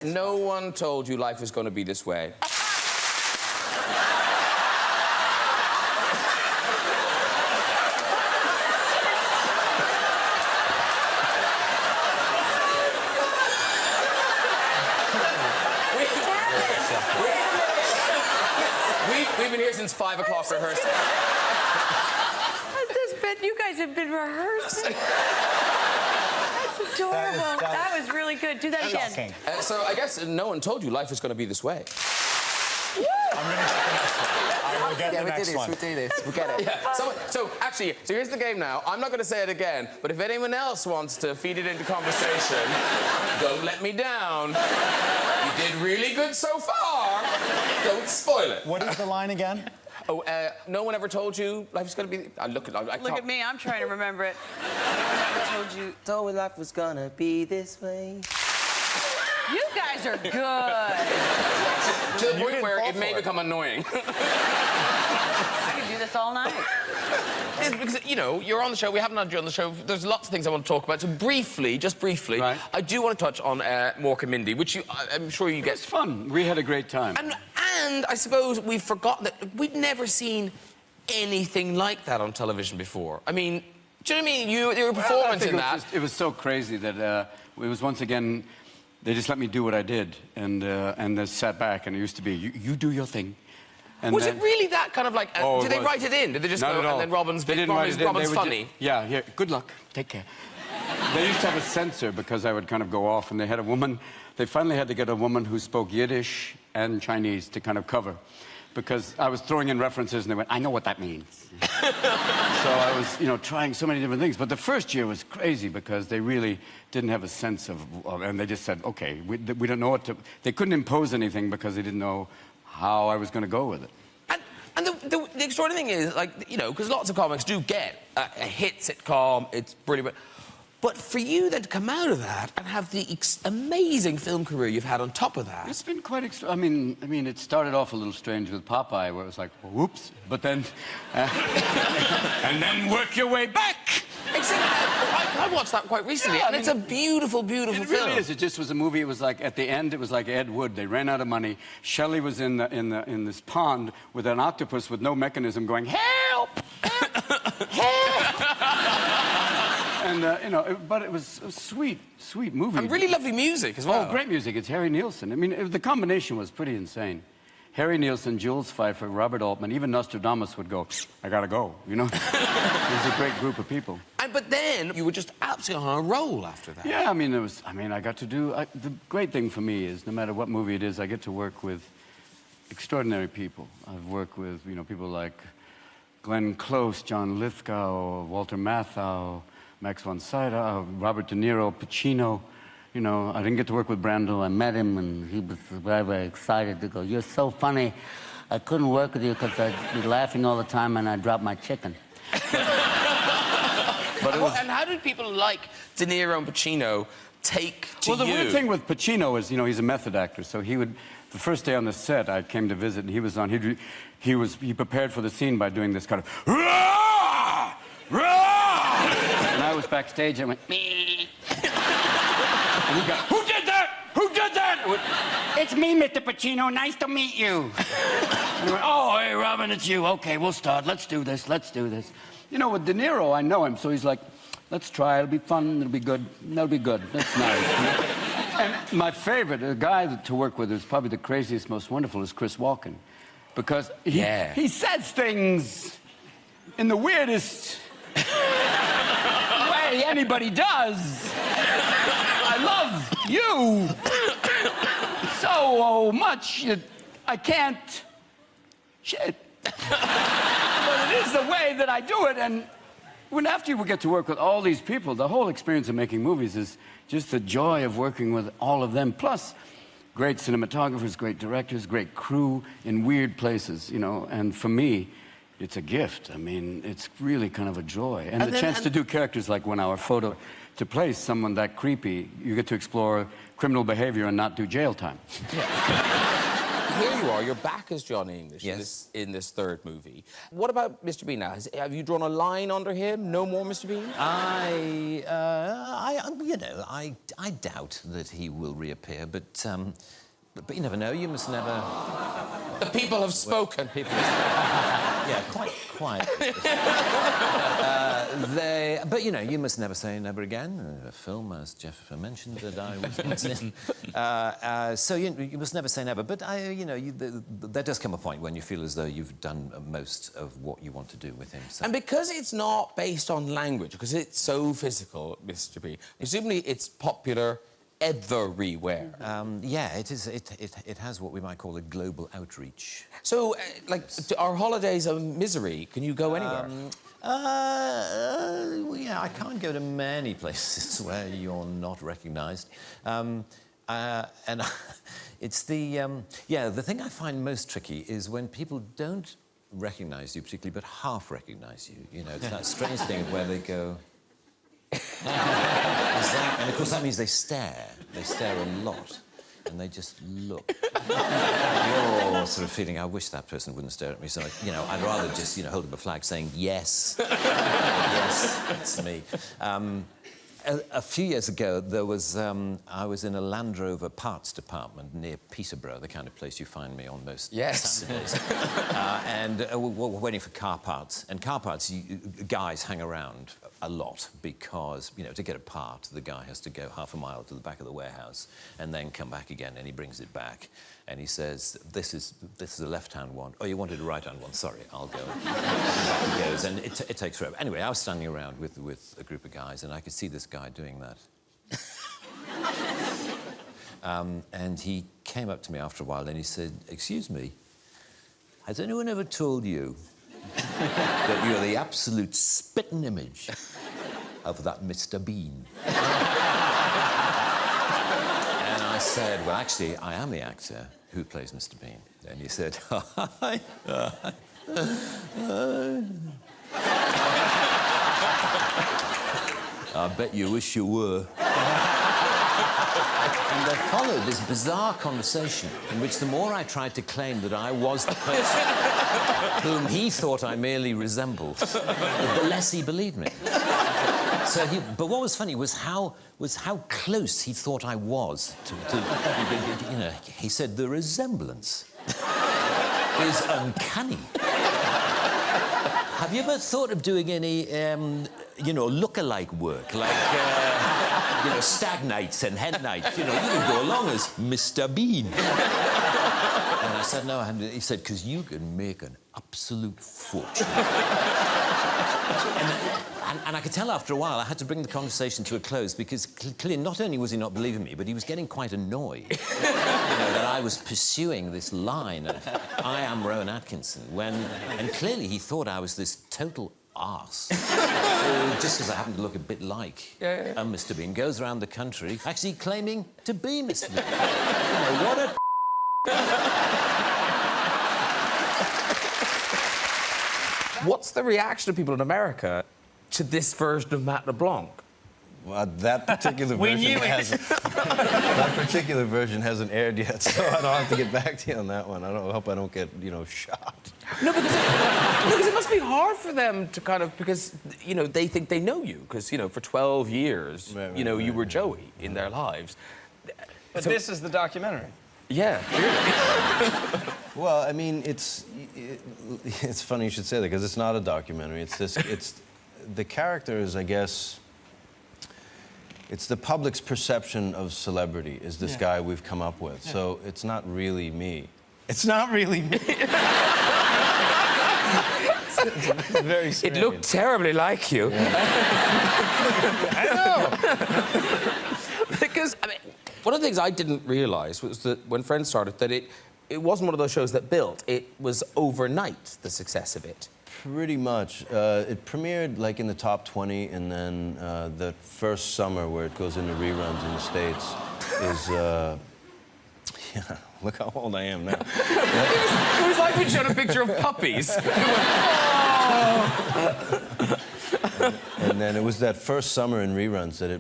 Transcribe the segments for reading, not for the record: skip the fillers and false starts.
No one told you life was going to be this way. We've been here since 5 o'clock rehearsing. How's this been? You guys have been rehearsing. That's adorable. That was really good. Do that again. So I guess no one told you life was going to be this way. Woo! I'm going to get the next one. I will get the next one. We do this. We get it. Yeah. So here's the game now. I'm not going to say it again, but if anyone else wants to feed it into conversation, don't let me down. You did really good so far. Don't spoil it. What is the line again? Oh, no one ever told you life was going to be... Look at me. I'm trying to remember it. I told you. Told life was gonna be this way. You guys are good. To the point where it may become annoying. I could do this all night. It's because, you know, you're on the show, we haven't had you on the show, there's lots of things I want to talk about, so briefly, just briefly, right. I do want to touch on Mork and Mindy, which I'm sure you get... It's fun. We had a great time. And I suppose we've forgotten that we'd never seen anything like that on television before. I mean, do you know what I mean? Your performance in that... It was so crazy that it was once again... They just let me do what I did, and they sat back, and it used to be, you do your thing. And was it really that kind of like... did they write it in? Did they just Not go, at all. and then Robin's Robin's funny? Yeah, here, good luck, take care. They used to have a censor because I would kind of go off, and they had a woman... They finally had to get a woman who spoke Yiddish and Chinese to kind of cover, because I was throwing in references, and they went, I know what that means. So I was, you know, trying so many different things. But the first year was crazy because they really didn't have a sense of... And they just said, OK, we don't know what to... They couldn't impose anything because they didn't know how I was going to go with it. And the extraordinary thing is, like, you know, because lots of comics do get a hit sitcom, it's brilliant. But for you then to come out of that and have the amazing film career you've had on top of that... It's been quite... I mean, it started off a little strange with Popeye, where it was like, whoops, but then... and then work your way back! Exactly. I watched that quite recently, and it's a beautiful, beautiful film. It really is. It just was a movie. It was like, at the end, it was like Ed Wood. They ran out of money. Shelley was in this pond with an octopus with no mechanism going, help! Help! And, you know, but it was a sweet, sweet movie. And really lovely music as well. Oh, great music. It's Harry Nilsson. I mean, the combination was pretty insane. Harry Nilsson, Jules Pfeiffer, Robert Altman, even Nostradamus would go, I gotta go, you know? It was a great group of people. But then you were just absolutely on a roll after that. Yeah, I got to do... the great thing for me is, no matter what movie it is, I get to work with extraordinary people. I've worked with, you know, people like Glenn Close, John Lithgow, Walter Matthau, Max von Sydow, Robert De Niro, Pacino. You know, I didn't get to work with Brandel. I met him, and he was very, very excited to go, you're so funny. I couldn't work with you because I'd be laughing all the time and I'd drop my chicken. And how did people like De Niro and Pacino take to you? Well, the weird thing with Pacino is, you know, he's a method actor, so he would... The first day on the set, I came to visit, and he was on... He prepared for the scene by doing this kind of... Rah! Rah! And I was backstage, and I went... Mee. And he got, who did that? Who did that? Went, it's me, Mr. Pacino. Nice to meet you. And he went, oh, hey, Robin, it's you. Okay, we'll start. Let's do this. Let's do this. You know, with De Niro, I know him, so he's like, let's try. It'll be fun. It'll be good. That'll be good. That's nice. And my favorite, the guy to work with who's probably the craziest, most wonderful, is Chris Walken. Because he says things in the weirdest way anybody does. I love you so much that I can't... Shit. But it is the way that I do it, and after you get to work with all these people, the whole experience of making movies is just the joy of working with all of them, plus great cinematographers, great directors, great crew in weird places, you know, and for me, it's a gift. I mean, it's really kind of a joy. And the chance to do characters like 1 Hour Photo, to play someone that creepy, you get to explore criminal behavior and not do jail time. Yeah. here you are, you're back as Johnny English Yes. in this third movie. What about Mr. Bean now? Have you drawn a line under him? No more Mr. Bean? You know, I doubt that he will reappear, but you never know. You must never. The people have spoken. People. Yeah, quite. But you know, you must never say never again. A film, as Jeff mentioned, that I was in. So you must never say never. But you know, there does come a point when you feel as though you've done most of what you want to do with him. So. And because it's not based on language, because it's so physical, Mr. Bean, presumably it's popular everywhere. Yeah, it is. It has what we might call a global outreach. So, like, are holidays a misery? Can you go anywhere? Well, yeah, I can't go to many places where you're not recognised. And it's the thing I find most tricky is when people don't recognise you particularly, but half recognise you. You know, it's that strange thing where they go. And of course that means they stare. They stare a lot, and they just look. You're sort of feeling, I wish that person wouldn't stare at me. So, you know, I'd rather just, you know, hold up a flag saying yes, yes, it's me. A few years ago, there was I was in a Land Rover parts department near Peterborough, the kind of place you find me on most Saturdays. And we're waiting for car parts. And car parts, guys hang around a lot because, you know, to get a part, the guy has to go half a mile to the back of the warehouse and then come back again, and he brings it back. And he says, this is a left-hand one. Oh, you wanted a right-hand one? Sorry, I'll go. Back he goes, and it takes forever. Anyway, I was standing around with a group of guys, and I could see this guy doing that. And he came up to me after a while, and he said, "Excuse me, has anyone ever told you that you're the absolute spitting image of that Mr. Bean?" And I said, "Well, actually, I am the actor who plays Mr. Bean." And he said, "I bet you wish you were." And there followed this bizarre conversation in which the more I tried to claim that I was the person whom he thought I merely resembled, the less he believed me. But what was funny was how close he thought I was to you know, he said, "The resemblance is uncanny." Have you ever thought of doing any, you know, look-alike work, like, you know, Stag Nights and Hen Nights? You know, you could go along as Mr. Bean. And I said, no, and he said, because you can make an absolute fortune. And I could tell after a while I had to bring the conversation to a close because clearly not only was he not believing me, but he was getting quite annoyed, you know, that I was pursuing this line of, I am Rowan Atkinson, and clearly he thought I was this total arse. Just because I happen to look a bit like Mr. Bean, goes around the country actually claiming to be Mr. Bean. You know, what a... What's the reaction of people in America to this version of Matt LeBlanc? Well, that particular version hasn't aired yet, so I don't have to get back to you on that one. I hope I don't get, you know, shot. No, because it must be hard for them to kind of, because, you know, they think they know you, because, you know, for 12 years, you know, you were Joey in their lives. But this is the documentary. Yeah, clearly. Well, I mean, it's funny you should say that, because it's not a documentary. The characters, I guess... It's the public's perception of celebrity is this guy we've come up with. Yeah. So it's not really me. It's not really me. it's very strange. It looked terribly like you. Yeah. I know. Because, I mean, one of the things I didn't realise was that when Friends started, that it wasn't one of those shows that built. It was overnight, the success of it. Pretty much. It premiered like in the top 20, and then the first summer where it goes into reruns in the States is... yeah, look how old I am now. It was like we showed a picture of puppies. And then it was that first summer in reruns that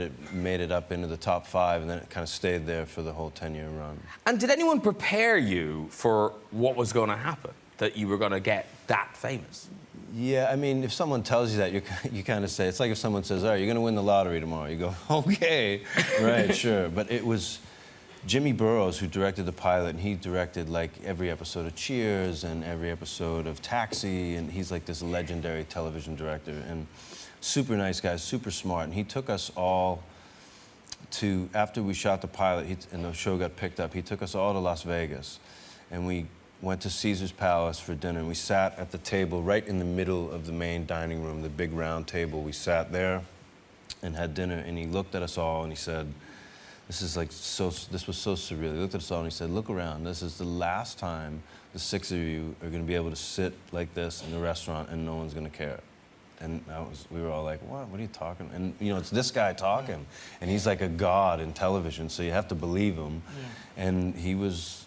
it made it up into the top 5, and then it kind of stayed there for the whole 10-year run. And did anyone prepare you for what was going to happen? That you were going to get that famous? Yeah, I mean, if someone tells you that, you kind of say, it's like if someone says, all right, you're going to win the lottery tomorrow. You go, okay, right, sure. But it was Jimmy Burrows who directed the pilot, and he directed, like, every episode of Cheers and every episode of Taxi, and he's, like, this legendary television director, and super nice guy, super smart. And he took us all to, after we shot the pilot and the show got picked up, he took us all to Las Vegas, and we went to Caesar's Palace for dinner, and we sat at the table right in the middle of the main dining room, the big round table. We sat there and had dinner, and he looked at us all and he said, this was so surreal. He looked at us all and he said, look around. This is the last time the 6 of you are gonna be able to sit like this in a restaurant and no one's gonna care. And we were all like, what are you talking? And you know, it's this guy talking, and he's like a god in television, so you have to believe him. Yeah. And he was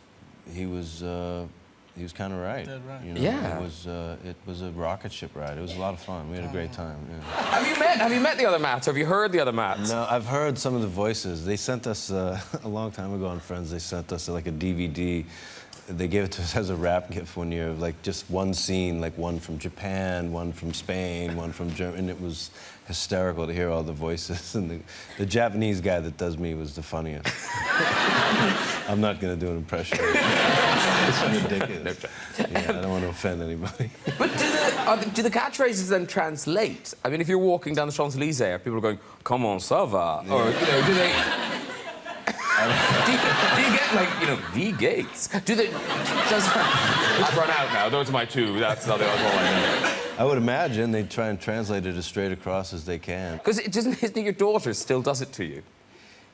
kind of right. Dead right. You know, Yeah. It was a rocket ship ride. It was a lot of fun. We had a great time. Yeah. Have you met the other Matts? Have you heard the other Matts? No, I've heard some of the voices. They sent us a long time ago on Friends. They sent us like a DVD. They gave it to us as a wrap gift one year, like just one scene, like one from Japan, one from Spain, one from Germany, and it was hysterical to hear all the voices. And the Japanese guy that does me was the funniest. I'm not going to do an impression. It's ridiculous. Yeah, I don't want to offend anybody. But do the catchphrases then translate? I mean, if you're walking down the Champs-Élysées, people are going, "Comment ça va?" Yeah. Or, you know, do they... do you get, like, you know, V. Gates? Do they... I've run out now. Those are my 2. That's not the other one. I would imagine they try and translate it as straight across as they can. Because isn't your daughter still does it to you?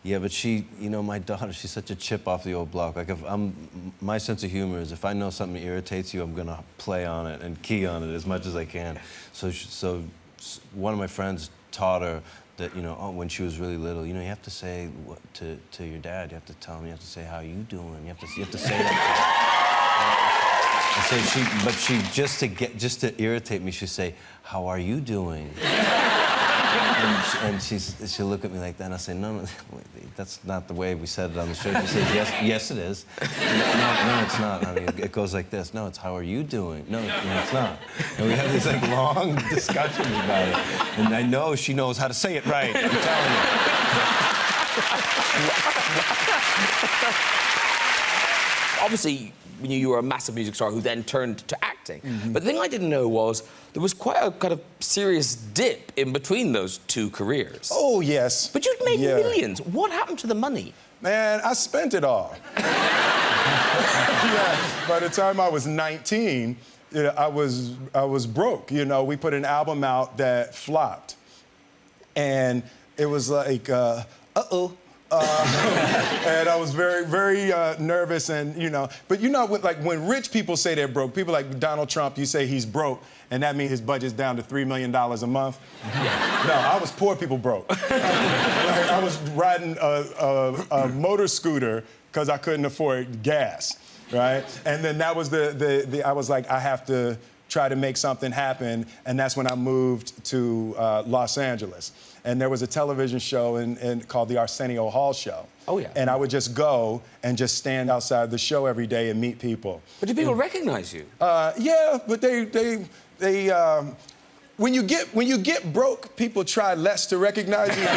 Yeah, but she, you know, my daughter, she's such a chip off the old block. Like, my sense of humor is if I know something irritates you, I'm gonna play on it and key on it as much as I can. So one of my friends taught her that, you know, when she was really little, you know, you have to say to your dad, you have to tell him, you have to say, how you doing? You have to say that. And so she just to irritate me, she'd say, how are you doing? And she'll look at me like that, and I say, no, that's not the way we said it on the show. She says, yes, it is. No, it's not, honey. It goes like this. No, it's how are you doing? No, it's not. And we have these like long discussions about it. And I know she knows how to say it right. I'm telling you. Obviously, you were a massive music star who then turned to acting. Mm-hmm. But the thing I didn't know was there was quite a kind of serious dip in between those 2 careers. Oh, yes. But you'd made millions. What happened to the money? Man, I spent it all. Yeah, by the time I was 19, you know, I was broke. You know, we put an album out that flopped. And it was like, uh-oh. And I was very, very nervous, and you know, but you know, like when rich people say they're broke, people like Donald Trump, you say he's broke, and that means his budget's down to $3 million a month. No, I was poor people broke. Like, I was riding a motor scooter because I couldn't afford gas, right? And then that was I was like, I have to try to make something happen, and that's when I moved to Los Angeles. And there was a television show called the Arsenio Hall Show. Oh, yeah. And I would just go and just stand outside the show every day and meet people. But do people recognize you? Yeah, but they when you get broke, people try less to recognize you.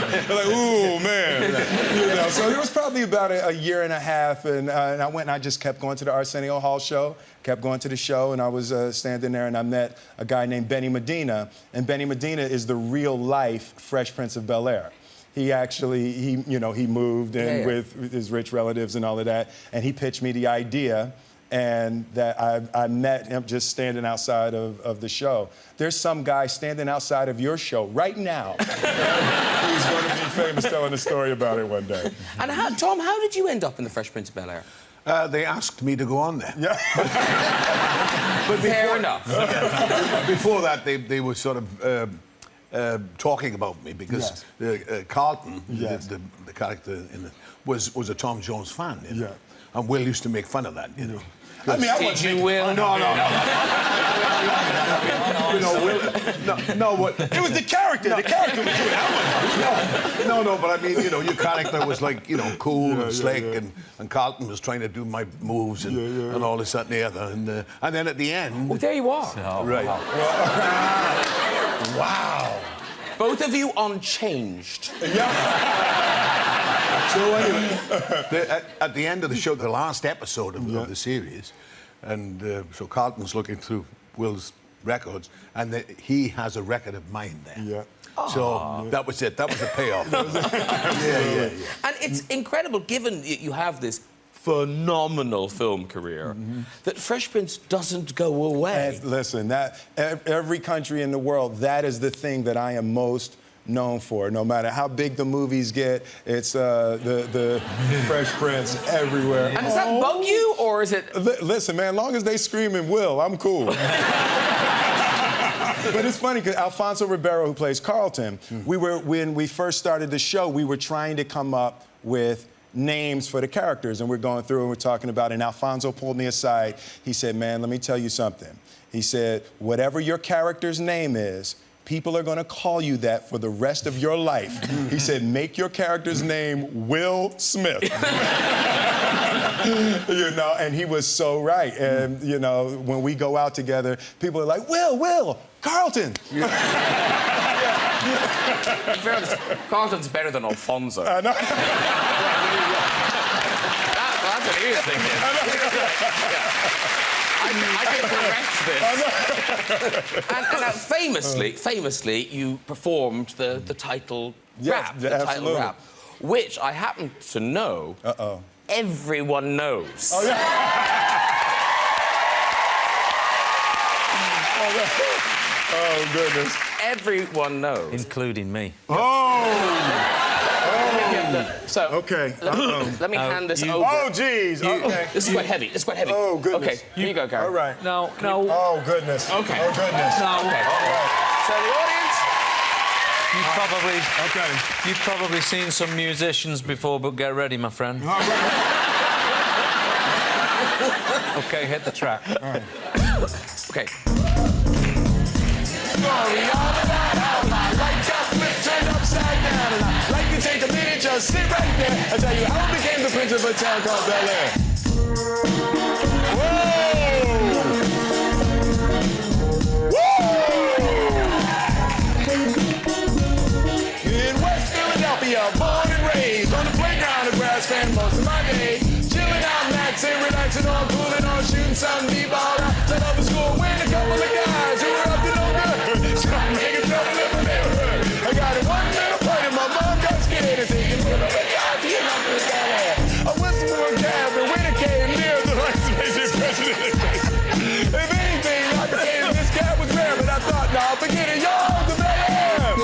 They're like, ooh, man. You know, so it was probably about a year and a half, and I went and I just kept going to the Arsenio Hall show, kept going to the show, and I was standing there, and I met a guy named Benny Medina, and Benny Medina is the real-life Fresh Prince of Bel-Air. He actually, he moved in with his rich relatives and all of that, and he pitched me the idea, and that I met him just standing outside of the show. There's some guy standing outside of your show right now who's going to be famous telling a story about it one day. And Tom, how did you end up in the Fresh Prince of Bel-Air? They asked me to go on there. Yeah. But fair enough. Before that, they were sort of talking about me because Carlton, the character in it, was a Tom Jones fan. You know? Yeah. And Will used to make fun of that, you know. I mean, I Did you, Will? No. You know, no, what? It was the character. The character was good. No, but I mean, you know, your character was like, you know, cool and slick, and Carlton was trying to do my moves and all this, that, and the other. And then at the end... Oh, there you are. Right. Wow. Both of you unchanged. Yeah. So anyway, at the end of the show, the last episode of the series, and so Carlton's looking through Will's records, and he has a record of mine there. Yeah. So that was it. That was the payoff. Yeah. And it's incredible, given you have this phenomenal film career, that Fresh Prince doesn't go away. And listen, every country in the world, that is the thing that I am most known for. No matter how big the movies get, it's the Fresh Prince everywhere. And does that bug you, or is it... Listen, man, as long as they screaming Will, I'm cool. But it's funny, because Alfonso Ribeiro, who plays Carlton, when we first started the show, we were trying to come up with names for the characters, and we're going through and we're talking about it, and Alfonso pulled me aside. He said, man, let me tell you something. He said, whatever your character's name is, people are going to call you that for the rest of your life. He said, make your character's name Will Smith. You know, and he was so right. And, you know, when we go out together, people are like, Will, Carlton. In fairness, Carlton's better than Alfonso. I know. That's what he was thinking. I can correct this. And famously, you performed the title rap, title rap, which I happen to know everyone knows. Oh, yeah. Oh, goodness. Everyone knows. Including me. So, Okay. let me hand this over. Oh, geez. Okay. This is quite heavy. Oh, goodness. Okay, here you go, Gary. All right. No. Oh, goodness. Okay. Oh, goodness. No. Okay. So the audience... You've probably seen some musicians before, but get ready, my friend. Okay, hit the track. All right. Okay. Story all about how my life got flipped, turned upside down, and I'd like to take a minute, just sit right there and tell you how I became the prince of a town called Bel Air. In West Philadelphia, born and raised on the playground of grass, spent most of my day chilling out, maxing, relaxing, all cooling, all shooting some b-ball. Set up a school with a couple of guys who were up to no good. So I'm making trouble in my neighborhood. I got in one little fight and my mom got scared and thinking, well, the guys here not this guy. I whistled for a cab and when it came near the lights made the president. If anything, I could say that this cab was rare, but I thought, nah, forget it, y'all, the Bel Air.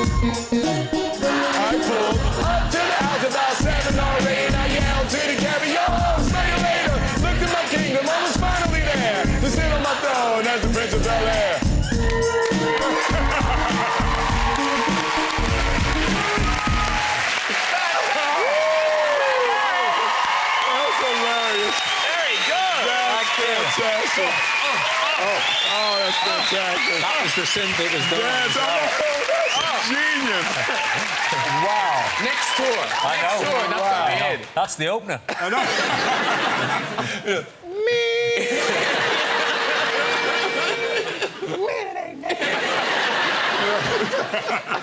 I pulled up to the house about 7 or 8. I yelled to the cabby, yo, see you later. Looked at my kingdom, I was finally there to sit on my throne as the Prince of Bel Air. That's hilarious. Very good. That's fantastic. Oh, that's fantastic. That was the synth that was done. That's genius. Wow. Next tour. Next tour. That's gonna be it. That's the opener. I know.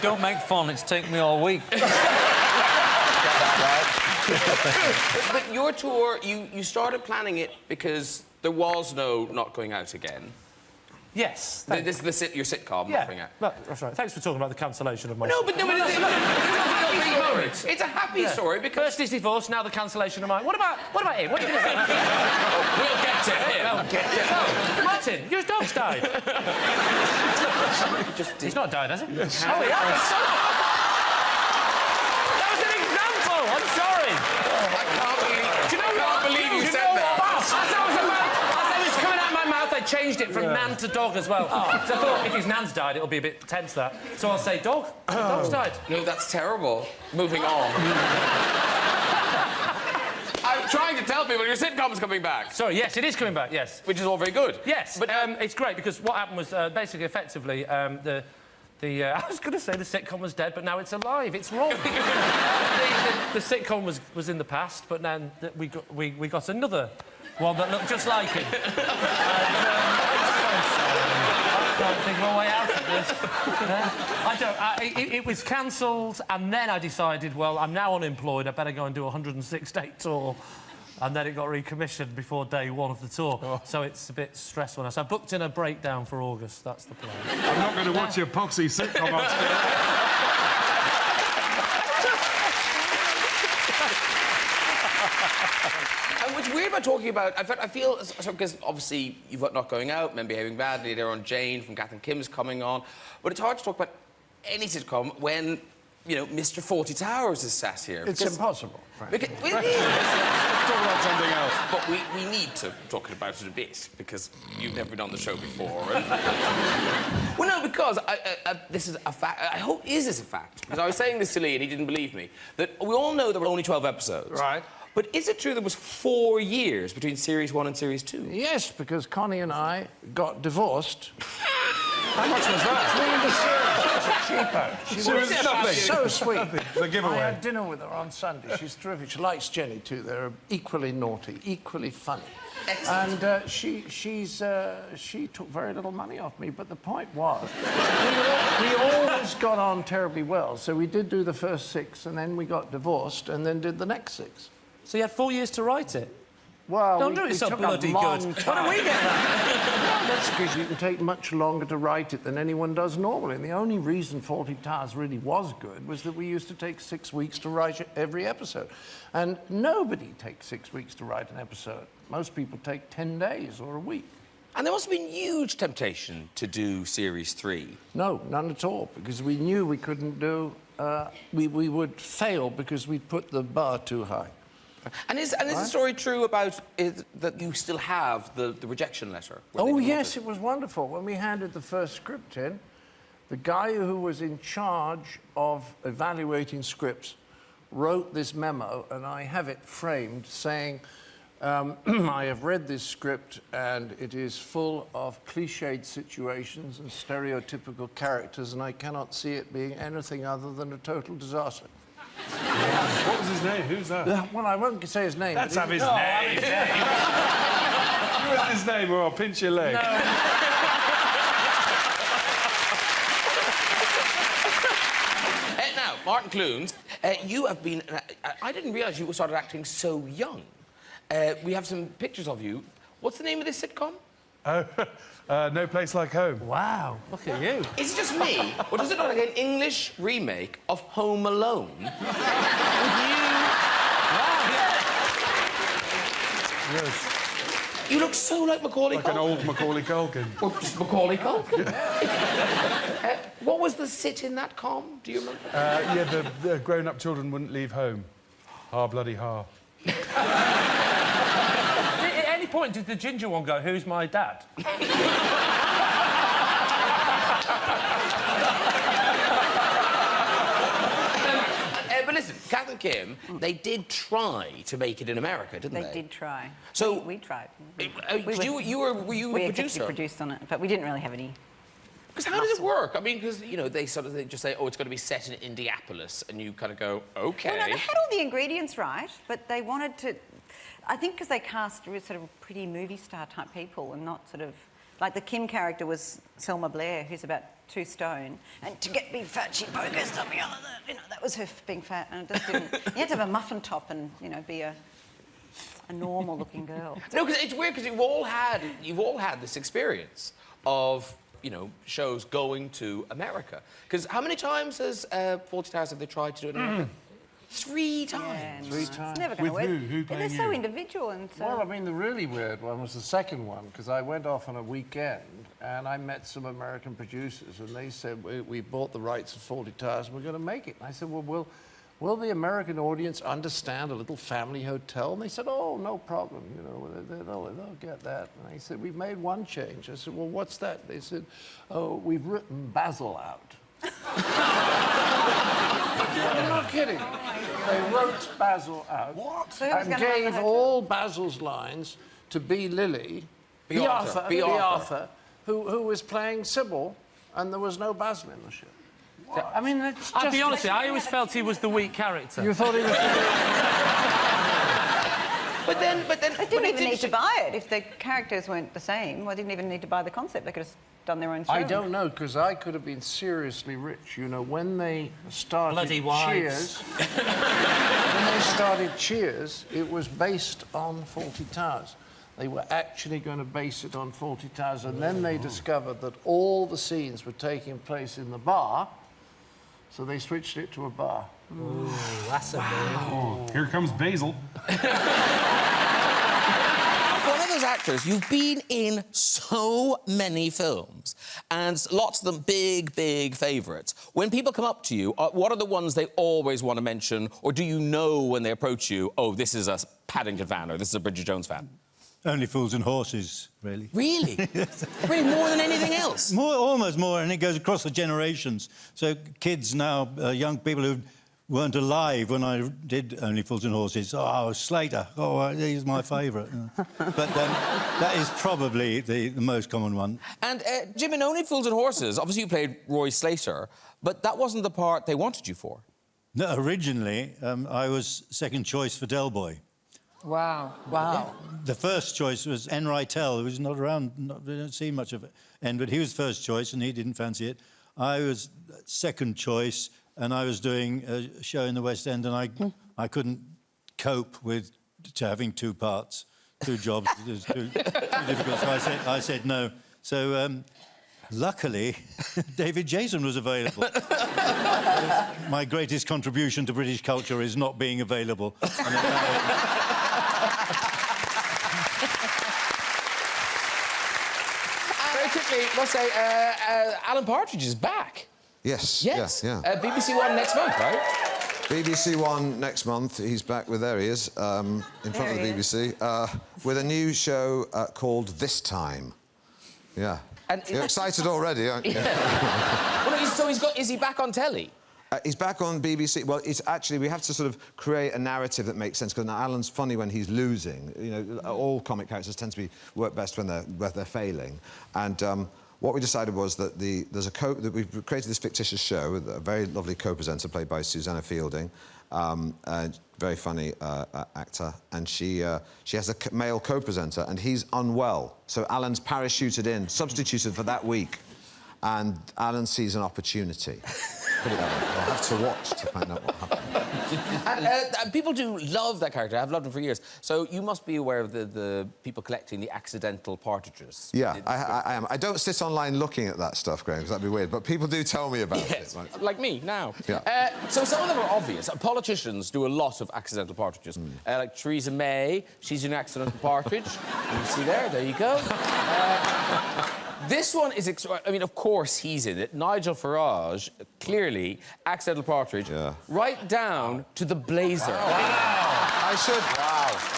Don't make fun. It's taken me all week. But your tour, you started planning it because there was no Not Going Out Again. Yes. This is your sitcom, Not Going Out. That's right. Thanks for talking about the cancellation of my... No, but it's a happy story. It's a happy story because... First his divorce, now the cancellation of mine. What about him? What are you going to say? We'll get to him. No, Martin, your dog's died. He's not died, has he? Yes. Oh, he has. That was an example. I'm sorry. I can't believe you said that. As I was coming out of my mouth, I changed it from nan to dog as well. So I thought, if his nan's died, it'll be a bit tense, that. So I'll say, dog. Dog's died. No, that's terrible. Moving on. trying to tell people your sitcom's coming back. Sorry, yes, it is coming back, yes. Which is all very good. Yes, but it's great because what happened was basically, effectively, I was going to say the sitcom was dead, but now it's alive. It's wrong. the sitcom was in the past, but then we got another one that looked just like it. I can't think my way out of this. It was cancelled, and then I decided, well, I'm now unemployed. I better go and do a 106-day tour. And then it got recommissioned before day one of the tour. Oh. So it's a bit stressful now. So I booked in a breakdown for August. That's the plan. I'm not going to watch your poxy sitcom. And what's weird about talking about... I feel... Because obviously you've got Not Going Out, Men Behaving Badly, they're on Jane from Kath and Kim's coming on. But it's hard to talk about any sitcom when, you know, Mr. 40 Towers is sat here. It's impossible. Let's talk about something else. But we need to talk about it a bit, because you've never been on the show before. And... well, no, because this is a fact. I hope this is a fact, because I was saying this to Lee and he didn't believe me, that we all know there were only 12 episodes. Right. But is it true there was 4 years between Series 1 and Series 2? Yes, because Connie and I got divorced. How much was that? Cheaper. She was nothing. So sweet. The giveaway. I had dinner with her on Sunday. She's terrific. She likes Jenny too. They're equally naughty, equally funny. Excellent. And she took very little money off me. But the point was, we always got on terribly well. So we did do the first 6, and then we got divorced, and then did the next 6. So you had 4 years to write it? Well, don't do it so bloody good. Why don't we get that? That's because you can take much longer to write it than anyone does normally. And the only reason FAWLTY Towers really was good was that we used to take 6 weeks to write every episode. And nobody takes 6 weeks to write an episode. Most people take 10 days or a week. And there must have been huge temptation to do Series 3. No, none at all, because we knew we couldn't do... we would fail because we'd put the bar too high. And is the story true about that you still have the rejection letter? Oh, yes, it was wonderful. When we handed the first script in, the guy who was in charge of evaluating scripts wrote this memo, and I have it framed, saying, I have read this script, and it is full of cliched situations and stereotypical characters, and I cannot see it being anything other than a total disaster. What was his name? Who's that? Well, I won't say his name. Let's have his name. Give us his name or I'll pinch your leg. Now, Martin Clunes, you have been... I didn't realise you started acting so young. We have some pictures of you. What's the name of this sitcom? No Place Like Home. Wow, look at you. Is it just me, or does it look like an English remake of Home Alone? With you... Yes. You look so like Macaulay Culkin. Like an old Macaulay Culkin. Or just Macaulay Culkin. What was the sit in that com? Do you remember? Yeah, the grown-up children wouldn't leave home. Ha, bloody ha. At any point did the ginger one go, who's my dad? But listen, Kath and Kim, they did try to make it in America, didn't they? They did try. So we tried. were you a producer? Produced on it, but we didn't really have any. Because how does it work? I mean, because you know they just say, oh, it's going to be set in Indianapolis, and you kind of go, okay. Well, no, they had all the ingredients right, but they wanted to. I think because they cast sort of pretty movie star type people, and not sort of like the Kim character was Selma Blair, who's about 2 stone, and to get big fat, she focused on me on that. You know, that was her being fat, and it just didn't. You had to have a muffin top and be a normal-looking girl. No, because it's weird because you've all had this experience of shows going to America. Because how many times has FAWLTY Towers have they tried to do it in America? 3 times. Yeah, 3 times. It's never going to work. Who They're so individual and so... Well, I mean, the really weird one was the second one, because I went off on a weekend and I met some American producers, and they said, we bought the rights of FAWLTY Towers and we're going to make it. And I said, well, will the American audience understand a little family hotel? And they said, oh, no problem, they'll get that. And I said, we've made one change. I said, well, what's that? They said, oh, we've written Basil out. I'm not kidding. They wrote Basil out. What? So who was And gonna run the gave hotel? all Basil's lines to B. Lilly, B. Arthur. who was playing Sybil, and there was no Basil in the show. I mean, it's just... I'll be honest with you, I always felt he was the weak character. You thought he was... But then... They didn't even need to buy it if the characters weren't the same. Well, they didn't even need to buy the concept. They could have done their own show. I don't know, because I could have been seriously rich. You know, when they started Bloody wives. Cheers... when they started Cheers, it was based on FAWLTY Towers. They were actually going to base it on FAWLTY Towers, and then they discovered that all the scenes were taking place in the bar, so they switched it to a bar. Ooh, that's a move. Oh, here comes Basil. One of those actors, you've been in so many films, and lots of them big, big favourites. When people come up to you, what are the ones they always want to mention, or do you know when they approach you, oh, this is a Paddington fan, or this is a Bridget Jones fan? Only Fools and Horses, really. Really? Really, more than anything else? Almost more, and it goes across the generations. So kids now, young people who weren't alive when I did Only Fools and Horses. Oh, Slater. Oh, he's my favourite. But that is probably the most common one. And, Jim, in Only Fools and Horses, obviously you played Roy Slater, but that wasn't the part they wanted you for. No, originally, I was second choice for Del Boy. Wow. Wow. Yeah. The first choice was N. Rytell, who was not around, we don't see much of it. But he was first choice, and he didn't fancy it. I was second choice, and I was doing a show in the West End, and I couldn't cope with having two parts, two jobs. It was too difficult, so I said no. So, luckily, David Jason was available. My greatest contribution to British culture is not being available. Very quickly, let's say Alan Partridge is back. Yes. Yes. Yeah. BBC One next month, right? BBC One next month. He's back with, there he is, in front of the BBC, with a new show called This Time. Yeah. And you're excited already, aren't you? Yeah. Well, so is he back on telly? He's back on BBC. Well, it's actually, we have to sort of create a narrative that makes sense, because now Alan's funny when he's losing. You know, all comic characters tend to work best when they're failing. And what we decided was that that we've created this fictitious show with a very lovely co-presenter played by Susanna Fielding, a very funny actor, and she has a male co-presenter, and he's unwell. So Alan's parachuted in, substituted for that week, and Alan sees an opportunity. Put it that way. I'll have to watch to find out what happened. And people do love that character. I've loved him for years. So you must be aware of the people collecting the accidental partridges. Yeah, I am. I don't sit online looking at that stuff, Graham, because that'd be weird, but people do tell me about it. Right? Like me, now. Yeah. So some of them are obvious. Politicians do a lot of accidental partridges. Like Theresa May, she's an accidental partridge. You see there you go. This one is... I mean, of course he's in it. Nigel Farage, clearly, accidental partridge, right down to the blazer. Wow. I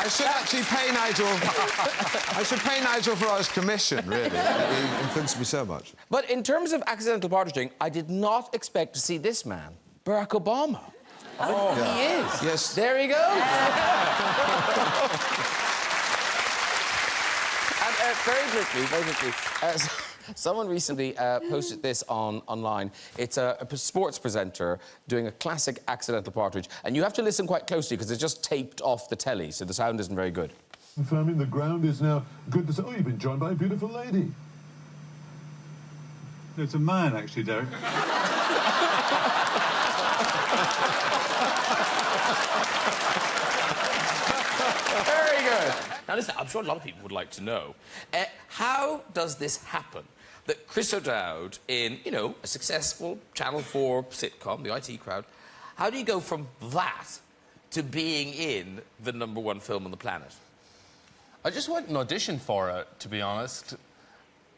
should actually pay Nigel... I should pay Nigel Farage's commission, really. He influenced me so much. But in terms of accidental partridging, I did not expect to see this man, Barack Obama. Oh, yeah. He is. Yes. There he goes. And very quickly, someone recently posted this online. It's a sports presenter doing a classic accidental partridge, and you have to listen quite closely because it's just taped off the telly, so the sound isn't very good. Confirming the ground is now good to say. Oh, you've been joined by a beautiful lady. It's a man, actually, Derek. Very good. Now, listen, I'm sure a lot of people would like to know, how does this happen? That Chris O'Dowd, in, you know, a successful Channel 4 sitcom, The IT Crowd, how do you go from that to being in the #1 film on the planet? I just went and auditioned for it, to be honest.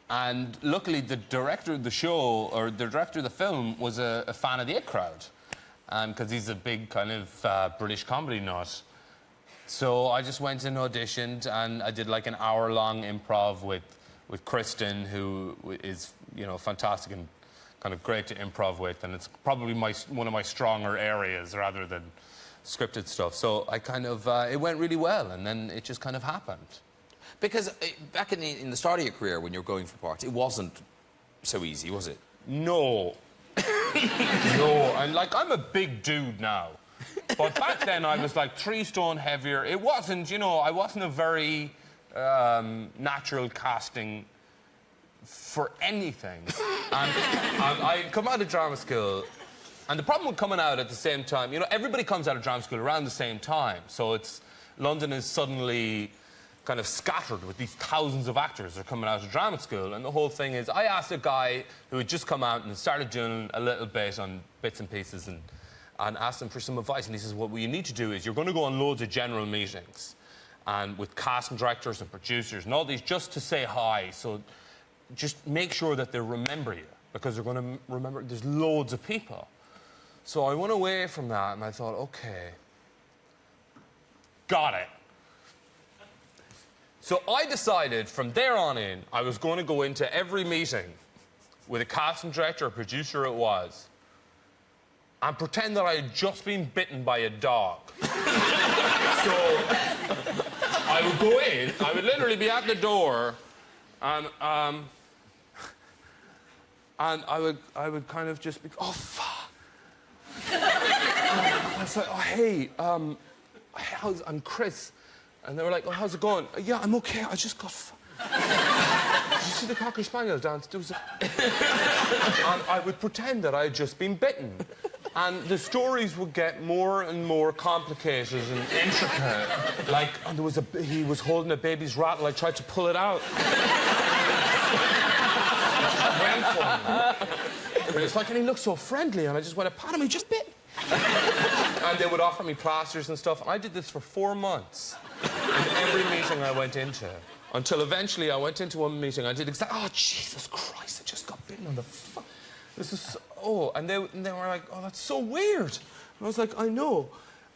And luckily, the director of the show, or the director of the film, was a fan of The IT Crowd. Because he's a big kind of British comedy nut. So I just went and auditioned, and I did like an hour-long improv with Kristen, who is, you know, fantastic and kind of great to improv with, and it's probably one of my stronger areas rather than scripted stuff. So I kind of, it went really well, and then it just kind of happened. Because back in the start of your career, when you were going for parts, it wasn't so easy, was it? No. No, and like, I'm a big dude now. But back then, I was like 3 stone heavier. It wasn't, you know, I wasn't a very natural casting for anything. And I'd come out of drama school, and the problem with coming out at the same time, you know, everybody comes out of drama school around the same time, so it's, London is suddenly kind of scattered with these thousands of actors that are coming out of drama school, and the whole thing is, I asked a guy who had just come out and started doing a little bit on bits and pieces, and asked him for some advice, and he says, well, what you need to do is, you're going to go on loads of general meetings, and with casting directors and producers and all these, just to say hi, so just make sure that they remember you, because they're going to remember, there's loads of people. So I went away from that, and I thought, okay, got it. So I decided from there on in, I was going to go into every meeting with a casting director or producer it was, and pretend that I had just been bitten by a dog. So I would go in, I would literally be at the door, and I would kind of just be, oh, fuck. I was like, oh, hey, I'm Chris. And they were like, oh, how's it going? Yeah, I'm okay, I just got... Did you see the Cocker Spaniel downstairs? And I would pretend that I had just been bitten. And the stories would get more and more complicated and intricate. Like, and he was holding a baby's rattle, I tried to pull it out. And it's like, and he looked so friendly, and I just went to pat him, he just bit. And they would offer me plasters and stuff, and I did this for 4 months. In every meeting I went into. Until eventually I went into one meeting, I did exactly, oh, Jesus Christ, I just got bitten on the fuck. This is, so, oh, and they were like, oh, that's so weird. And I was like, I know.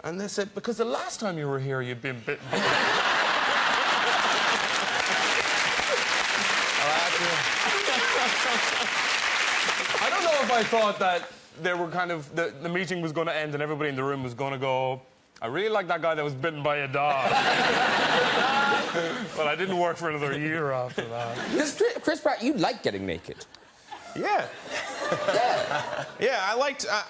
And they said, because the last time you were here, you'd been bitten. I don't know if I thought that they were kind of, the meeting was going to end and everybody in the room was going to go, I really like that guy that was bitten by a dog. But I didn't work for another year after that. Chris Pratt, you like getting naked. Yeah. Yeah,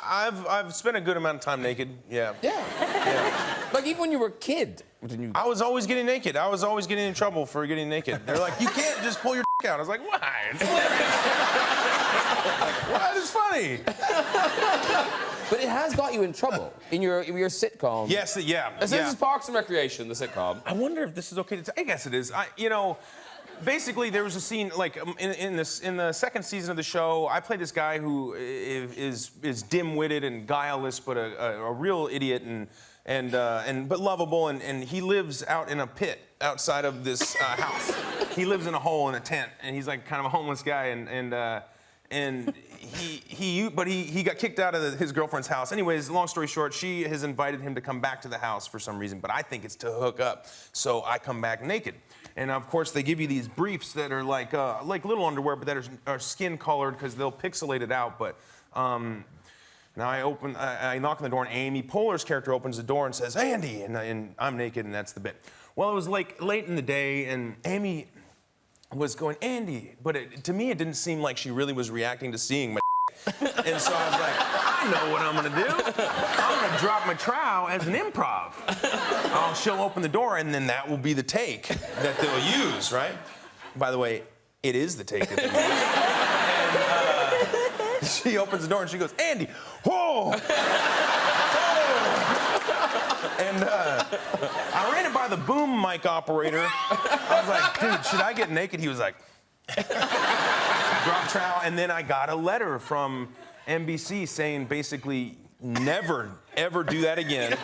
I've spent a good amount of time naked, yeah. Yeah. Like, even when you were a kid, didn't you... I was always getting naked. I was always getting in trouble for getting naked. They're like, you can't just pull your out. I was like, why? Why? It's funny. But it has got you in trouble in your sitcom. Yes, yeah. This is Parks and Recreation, the sitcom. I wonder if this is okay to say. I guess it is. You know, basically there was a scene like in the second season of the show. I play this guy who is dim-witted and guileless, but a real idiot but lovable. And he lives out in a pit outside of this house. He lives in a hole in a tent, and he's like kind of a homeless guy. And he got kicked out of his girlfriend's house. Anyways, long story short, she has invited him to come back to the house for some reason, but I think it's to hook up. So I come back naked. And of course, they give you these briefs that are like little underwear, but that are skin colored because they'll pixelate it out. But now I knock on the door, and Amy Poehler's character opens the door and says, Andy, and I'm naked, and that's the bit. Well, it was like late in the day, and Amy was going, Andy, but to me, it didn't seem like she really was reacting to seeing my and so I was like, I know what I'm gonna do. I'm gonna drop my trowel as an improv. She'll open the door, and then that will be the take that they'll use, right? By the way, it is the take that they use. And she opens the door, and she goes, Andy, whoa! And I ran it by the boom mic operator. I was like, dude, should I get naked? He was like, drop trowel. And then I got a letter from NBC saying basically, never, ever do that again.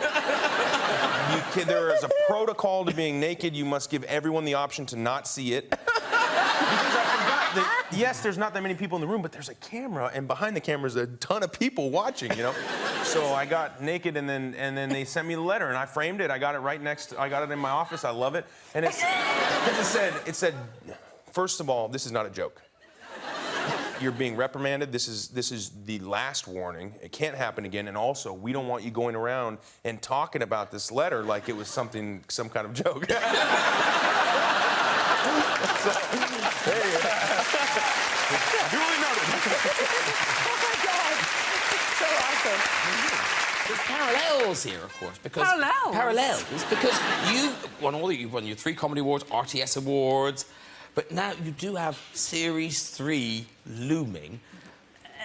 There is a protocol to being naked. You must give everyone the option to not see it. Because I forgot that, yes, there's not that many people in the room, but there's a camera, and behind the camera is a ton of people watching, you know? So I got naked, and then they sent me the letter, and I framed it. I got it right next, I got it in my office. I love it. And it said, first of all, this is not a joke. you're being reprimanded. This is the last warning. It can't happen again. And also, we don't want you going around and talking about this letter like it was some kind of joke. Duly noted. Oh my God. So awesome. There's parallels here, of course, because... Parallels? Because you've won your 3 Comedy Awards, RTS Awards, but now you do have Series 3 looming.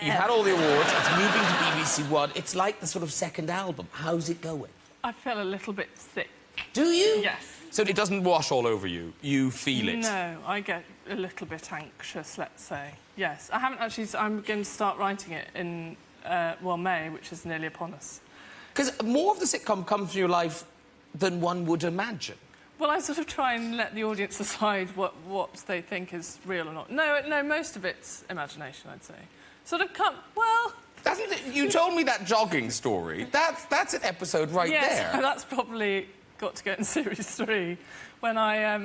You've had all the awards, it's moving to BBC One. It's like the sort of second album. How's it going? I feel a little bit sick. Do you? Yes. So it doesn't wash all over you? You feel it? No, I get a little bit anxious, let's say. Yes, I haven't actually... I'm going to start writing it in, May, which is nearly upon us. Because more of the sitcom comes from your life than one would imagine. Well, I sort of try and let the audience decide what they think is real or not. No, most of it's imagination, I'd say. Sort of well... You told me that jogging story. That's an episode right there. Yes, that's probably got to go in Series 3. When I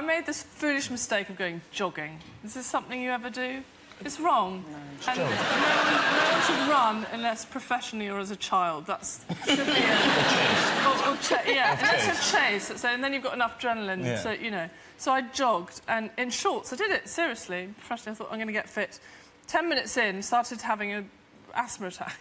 made this foolish mistake of going jogging. Is this something you ever do? It's wrong. No, and no one should run unless professionally or as a child. That's should be unless a chase. So, and then you've got enough adrenaline, so you know. So I jogged, and in shorts, I did it seriously. Professionally, I thought I'm going to get fit. 10 minutes in, started having an asthma attack.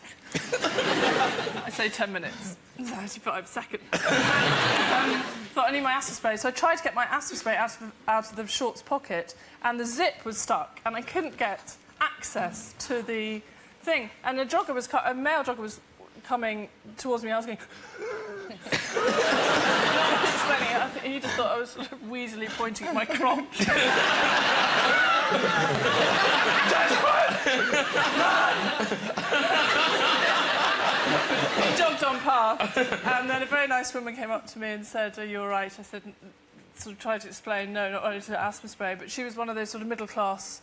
I say 10 minutes. 35 seconds. Thought I need my asthma spray, so I tried to get my asthma spray out of the shorts pocket, and the zip was stuck, and I couldn't get access to the thing. And a male jogger was coming towards me. I was going. Explaining it, he just thought I was sort of wheezily pointing at my crotch. He jogged on past, and then a very nice woman came up to me and said, "Are you all right?" I said, sort of tried to explain, no, not only to asthma spray, but she was one of those sort of middle-class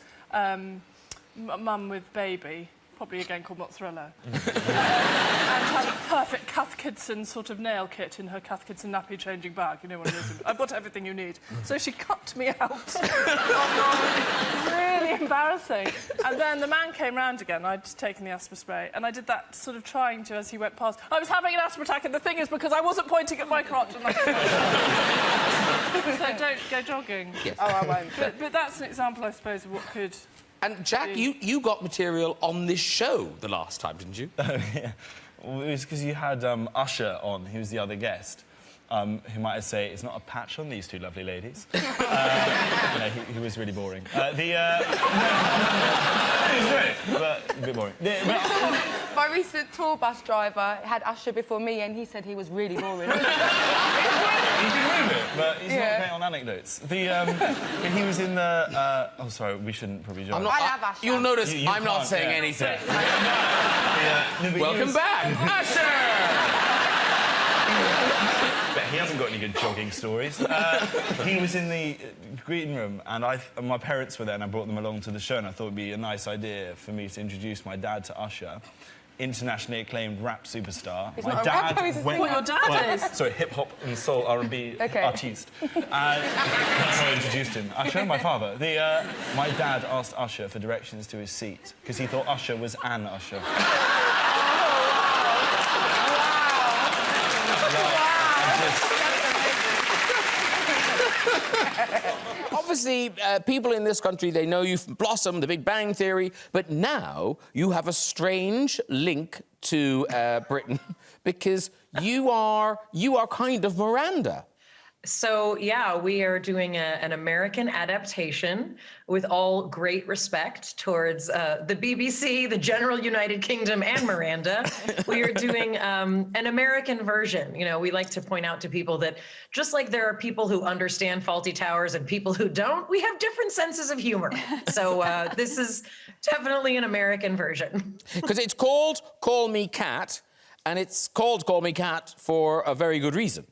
mum with baby, probably again called mozzarella, and had a perfect Kath Kidson sort of nail kit in her Kath Kidson nappy changing bag. You know what it is? I've got everything you need. So she cut me out. Really embarrassing. And then the man came round again. I'd taken the asthma spray, and I did that sort of trying to as he went past. I was having an asthma attack, and the thing is because I wasn't pointing at my crotch. And so don't go jogging. Yes. Oh, I won't. But that's an example, I suppose, of what could... And Jack, you got material on this show the last time, didn't you? Yeah. Well, it was because you had Usher on, who was the other guest, who might I say is not a patch on these two lovely ladies. He was really boring. He was great, but a bit boring. My recent tour bus driver had Usher before me, and he said he was really boring. He can move it, but he's not great on anecdotes. He was in the... oh, sorry, we shouldn't probably joke. I love Usher. You'll notice I'm not saying anything. Welcome back, Usher! But he hasn't got any good jogging stories. He was in the green room, and my parents were there, and I brought them along to the show, and I thought it'd be a nice idea for me to introduce my dad to Usher. Internationally acclaimed rap superstar. He's my not a dad rapper, he's a singer. What your dad is? Sorry, hip-hop and soul R&B artiste. That's how I introduced him. Usher, my father. My dad asked Usher for directions to his seat, because he thought Usher was an Usher. Obviously, people in this country, they know you from Blossom, The Big Bang Theory, but now you have a strange link to Britain because you are kind of Miranda. So, yeah, we are doing an American adaptation with all great respect towards the BBC, the General United Kingdom, and Miranda. We are doing an American version. You know, we like to point out to people that just like there are people who understand Fawlty Towers and people who don't, we have different senses of humor. So this is definitely an American version. Because it's called Call Me Cat, and it's called Call Me Cat for a very good reason.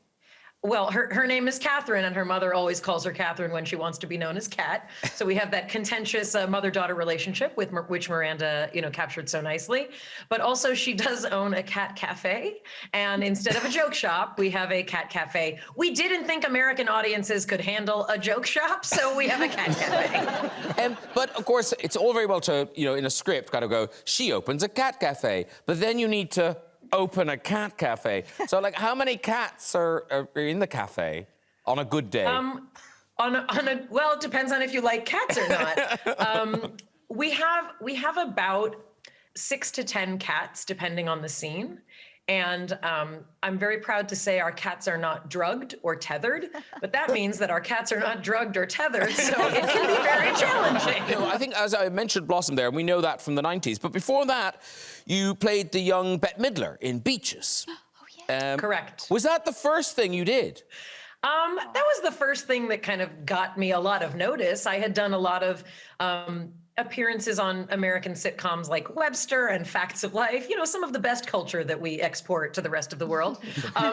Well, her name is Catherine, and her mother always calls her Catherine when she wants to be known as Cat. So we have that contentious mother-daughter relationship with which Miranda, captured so nicely. But also, she does own a cat cafe, and instead of a joke shop, we have a cat cafe. We didn't think American audiences could handle a joke shop, so we have a cat cafe. But of course, it's all very well to, in a script, kind of go, she opens a cat cafe, but then you need to open a cat cafe. So, like, how many cats are in the cafe on a good day? Well, it depends on if you like cats or not. We have about 6 to 10 cats, depending on the scene. And I'm very proud to say our cats are not drugged or tethered, but that means that our cats are not drugged or tethered, so it can be very challenging. I think, as I mentioned Blossom there, and we know that from the 90s, but before that, you played the young Bette Midler in Beaches. Oh, yeah. Correct. Was that the first thing you did? That was the first thing that kind of got me a lot of notice. I had done a lot of appearances on American sitcoms like Webster and Facts of Life, some of the best culture that we export to the rest of the world.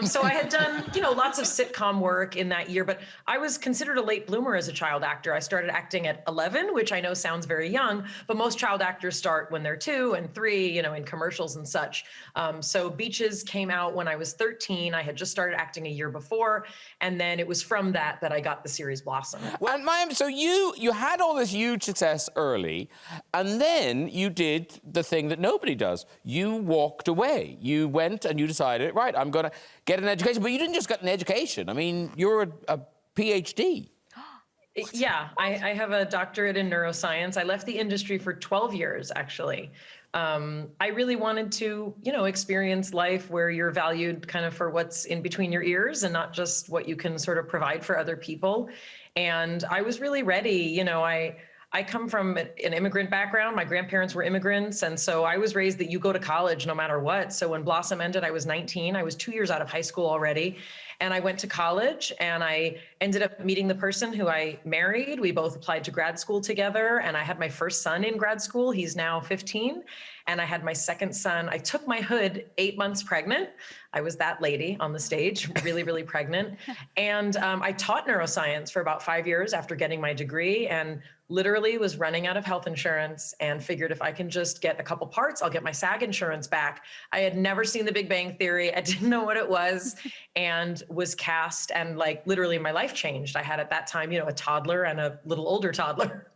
So I had done, lots of sitcom work in that year, but I was considered a late bloomer as a child actor. I started acting at 11, which I know sounds very young, but most child actors start when they're 2 and 3, in commercials and such. So Beaches came out when I was 13. I had just started acting a year before, and then it was from that I got the series Blossom. Well, Mayim, so you had all this huge success early, and then you did the thing that nobody does. You walked away. You went and you decided, right, I'm going to get an education. But you didn't just get an education. I mean, you're a PhD. Yeah, I have a doctorate in neuroscience. I left the industry for 12 years, actually. I really wanted to, experience life where you're valued kind of for what's in between your ears and not just what you can sort of provide for other people. And I was really ready. I come from an immigrant background. My grandparents were immigrants, and so I was raised that you go to college no matter what. So when Blossom ended, I was 19. I was 2 years out of high school already, and I went to college, and I ended up meeting the person who I married. We both applied to grad school together, and I had my first son in grad school. He's now 15, and I had my second son. I took my hood 8 months pregnant. I was that lady on the stage, really, really pregnant. And I taught neuroscience for about 5 years after getting my degree, and literally was running out of health insurance and figured if I can just get a couple parts, I'll get my SAG insurance back. I had never seen The Big Bang Theory. I didn't know what it was, and was cast, and literally my life changed. I had at that time, a toddler and a little older toddler.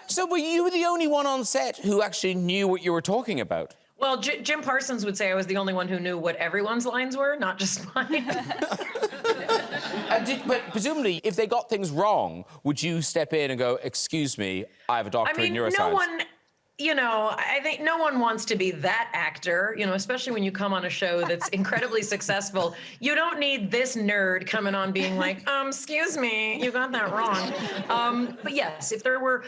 So were you the only one on set who actually knew what you were talking about? Well, Jim Parsons would say I was the only one who knew what everyone's lines were, not just mine. But presumably, if they got things wrong, would you step in and go, excuse me, I have a doctorate in neuroscience? No one, I think no one wants to be that actor, especially when you come on a show that's incredibly successful. You don't need this nerd coming on being like, excuse me, you got that wrong. But yes, if there were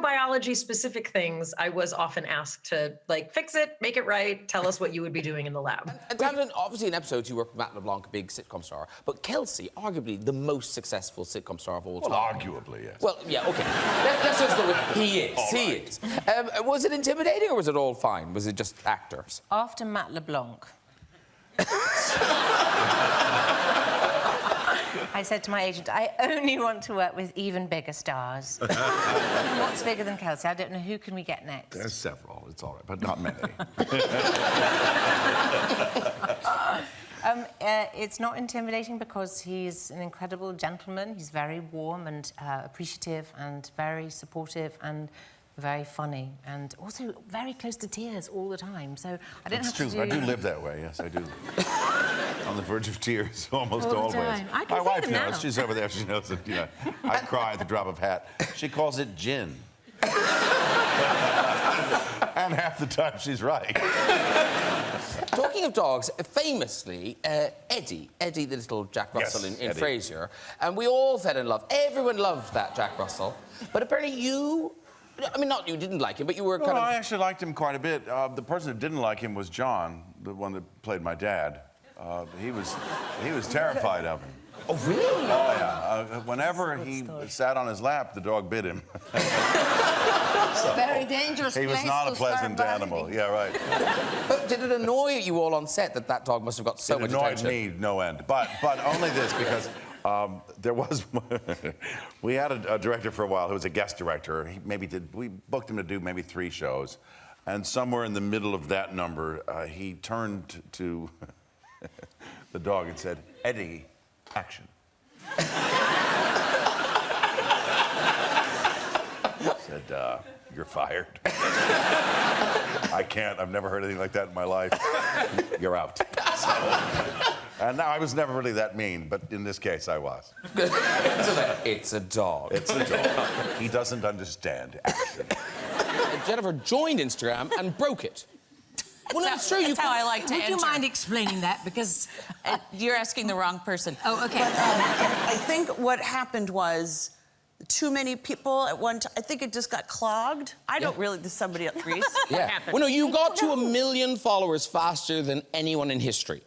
biology-specific things, I was often asked to, fix it, make it right, tell us what you would be doing in the lab. And Gavin, obviously in episodes you work with Matt LeBlanc, a big sitcom star, but Kelsey, arguably the most successful sitcom star of all time. Well, arguably, yes. Well, yeah, OK. Let's just go with he is. All he right. is. Was it intimidating or was it all fine? Was it just actors? After Matt LeBlanc, I said to my agent, I only want to work with even bigger stars. What's bigger than Kelsey? I don't know. Who can we get next? There's several. It's all right, but not many. It's not intimidating because he's an incredible gentleman. He's very warm and appreciative and very supportive and very funny and also very close to tears all the time. So I don't have to do... I do live that way, yes, I do. On the verge of tears almost All the always. time. I can My see wife them knows. now. She's over there. She knows that, I cry at the drop of a hat. She calls it gin. And half the time she's right. Talking of dogs, famously, Eddie the little Jack Russell in Eddie. Frasier, and we all fell in love. Everyone loved that Jack Russell. But apparently you... I mean, not you didn't like him, but you were kind of... I actually liked him quite a bit. The person who didn't like him was John, the one that played my dad. He was terrified of him. Oh, really? Oh, yeah. Whenever he sat on his lap, the dog bit him. Very dangerous He was place not to a pleasant start animal. biting. Yeah, right. But did it annoy you all on set that dog must have got so much attention? It annoyed me no end. But only this, because there was... we had a director for a while who was a guest director. We booked him to do maybe 3 shows. And somewhere in the middle of that number, he turned to the dog and said, "Eddie, action." Said, "You're fired." I can't. I've never heard anything like that in my life. You're out. So, and now I was never really that mean, but in this case, I was. It's a dog. It's a dog. He doesn't understand action. Jennifer joined Instagram and broke it. Well, that's true. That's how I like to Would you enter. mind explaining that? Because You're asking the wrong person. Oh, okay. But, I think what happened was too many people at one time. I think it just got clogged. I don't really. There's somebody else. Reese. Yeah. Well, no, you got to 1 million followers faster than anyone in history.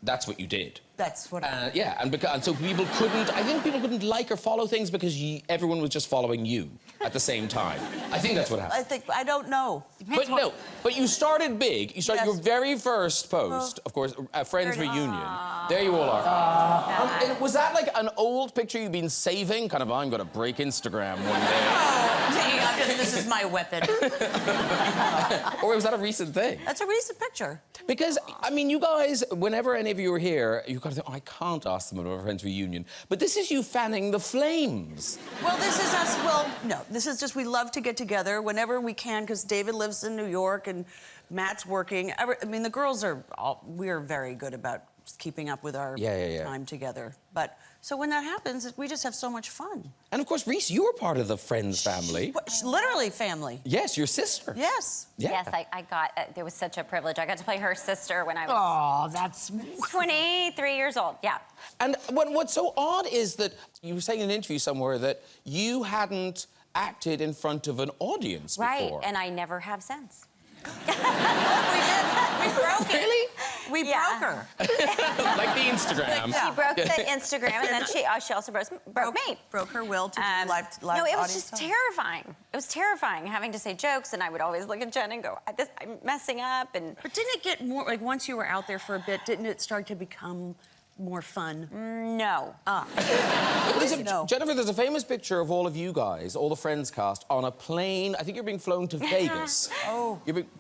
That's what you did. That's what. Yeah, and so people couldn't. I think people couldn't like or follow things because everyone was just following you at the same time. I think that's what happened. I don't know. But you started big. You started your very first post, of course, a Friends reunion. There you all are. And was that like an old picture you've been saving? Kind of, I'm going to break Instagram one day. This is my weapon. Or was that a recent thing? That's a recent picture. Because, I mean, you guys, whenever any of you are here, you've got to think, oh, I can't ask them about a Friends reunion. But this is you fanning the flames. Well, this is us. Well, no, this is just we love to get together whenever we can because David lives in New York and Matt's working. I mean, the girls we're very good about keeping up with our time together. But so when that happens, we just have so much fun. And of course, Reese, you were part of the Friends family. She's literally family. Yes, your sister. Yes. Yeah. Yes, I got, there was such a privilege. I got to play her sister when I was... Oh, that's... 23 years old, yeah. And what's so odd is that you were saying in an interview somewhere that you hadn't acted in front of an audience before. Right, and I never have since. We broke it. Really? We broke her. Like the Instagram. She broke the Instagram, and then she also broke me. Broke her will to do live No, it was audience just stuff. terrifying. It was terrifying having to say jokes, and I would always look at Jen and go, I'm messing up. And But didn't it get more, like, once you were out there for a bit, didn't it start to become more fun? No. Jennifer, there's a famous picture of all of you guys, all the Friends cast, on a plane. I think you're being flown to Vegas.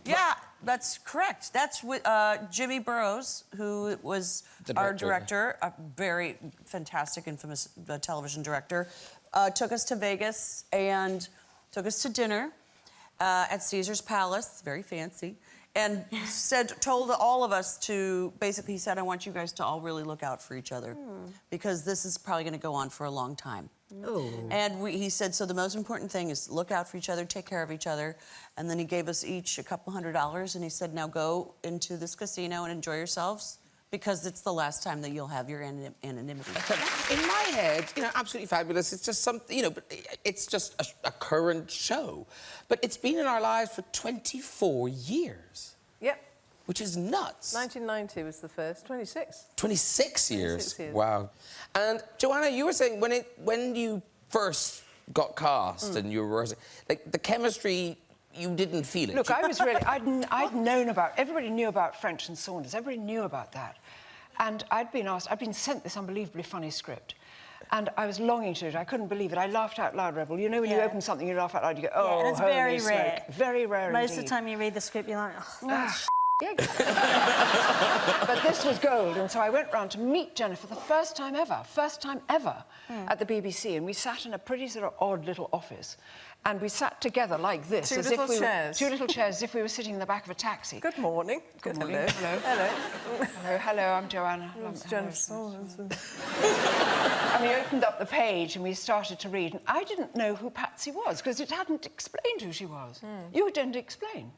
Yeah, that's correct. That's with Jimmy Burrows, who was our director, a very fantastic, infamous television director, took us to Vegas and took us to dinner at Caesar's Palace, very fancy, and told all of us to, basically he said, I want you guys to all really look out for each other because this is probably going to go on for a long time. And he said, so the most important thing is look out for each other, take care of each other. And then he gave us each a couple $100 and he said, now go into this casino and enjoy yourselves because it's the last time that you'll have your anonymity. In my head, absolutely fabulous. It's just something, but it's just a current show. But it's been in our lives for 24 years. Yep. Which is nuts. 1990 was the first. 26. 26 years. 26 years. Wow. And Joanna, you were saying when you first got cast and you were like the chemistry, you didn't feel it. Look, I was really... I'd known about... Everybody knew about French and Saunders. Everybody knew about that. And I'd been sent this unbelievably funny script. And I was longing to do it. I couldn't believe it. I laughed out loud, Rebel. You know when you open something, you laugh out loud, you go, oh, and it's holy very smoke. rare. Very rare Most indeed. of the time you read the script, you're like, oh, that's But this was gold, and so I went round to meet Jennifer the first time ever, at the BBC, and we sat in a pretty sort of odd little office, and we sat together like this. Two little chairs. Two little chairs, as if we were sitting in the back of a taxi. Good morning. Good morning. Hello. Hello, hello, I'm Joanna. It's Jennifer. And we opened up the page and we started to read, and I didn't know who Patsy was, because it hadn't explained who she was. You didn't explain.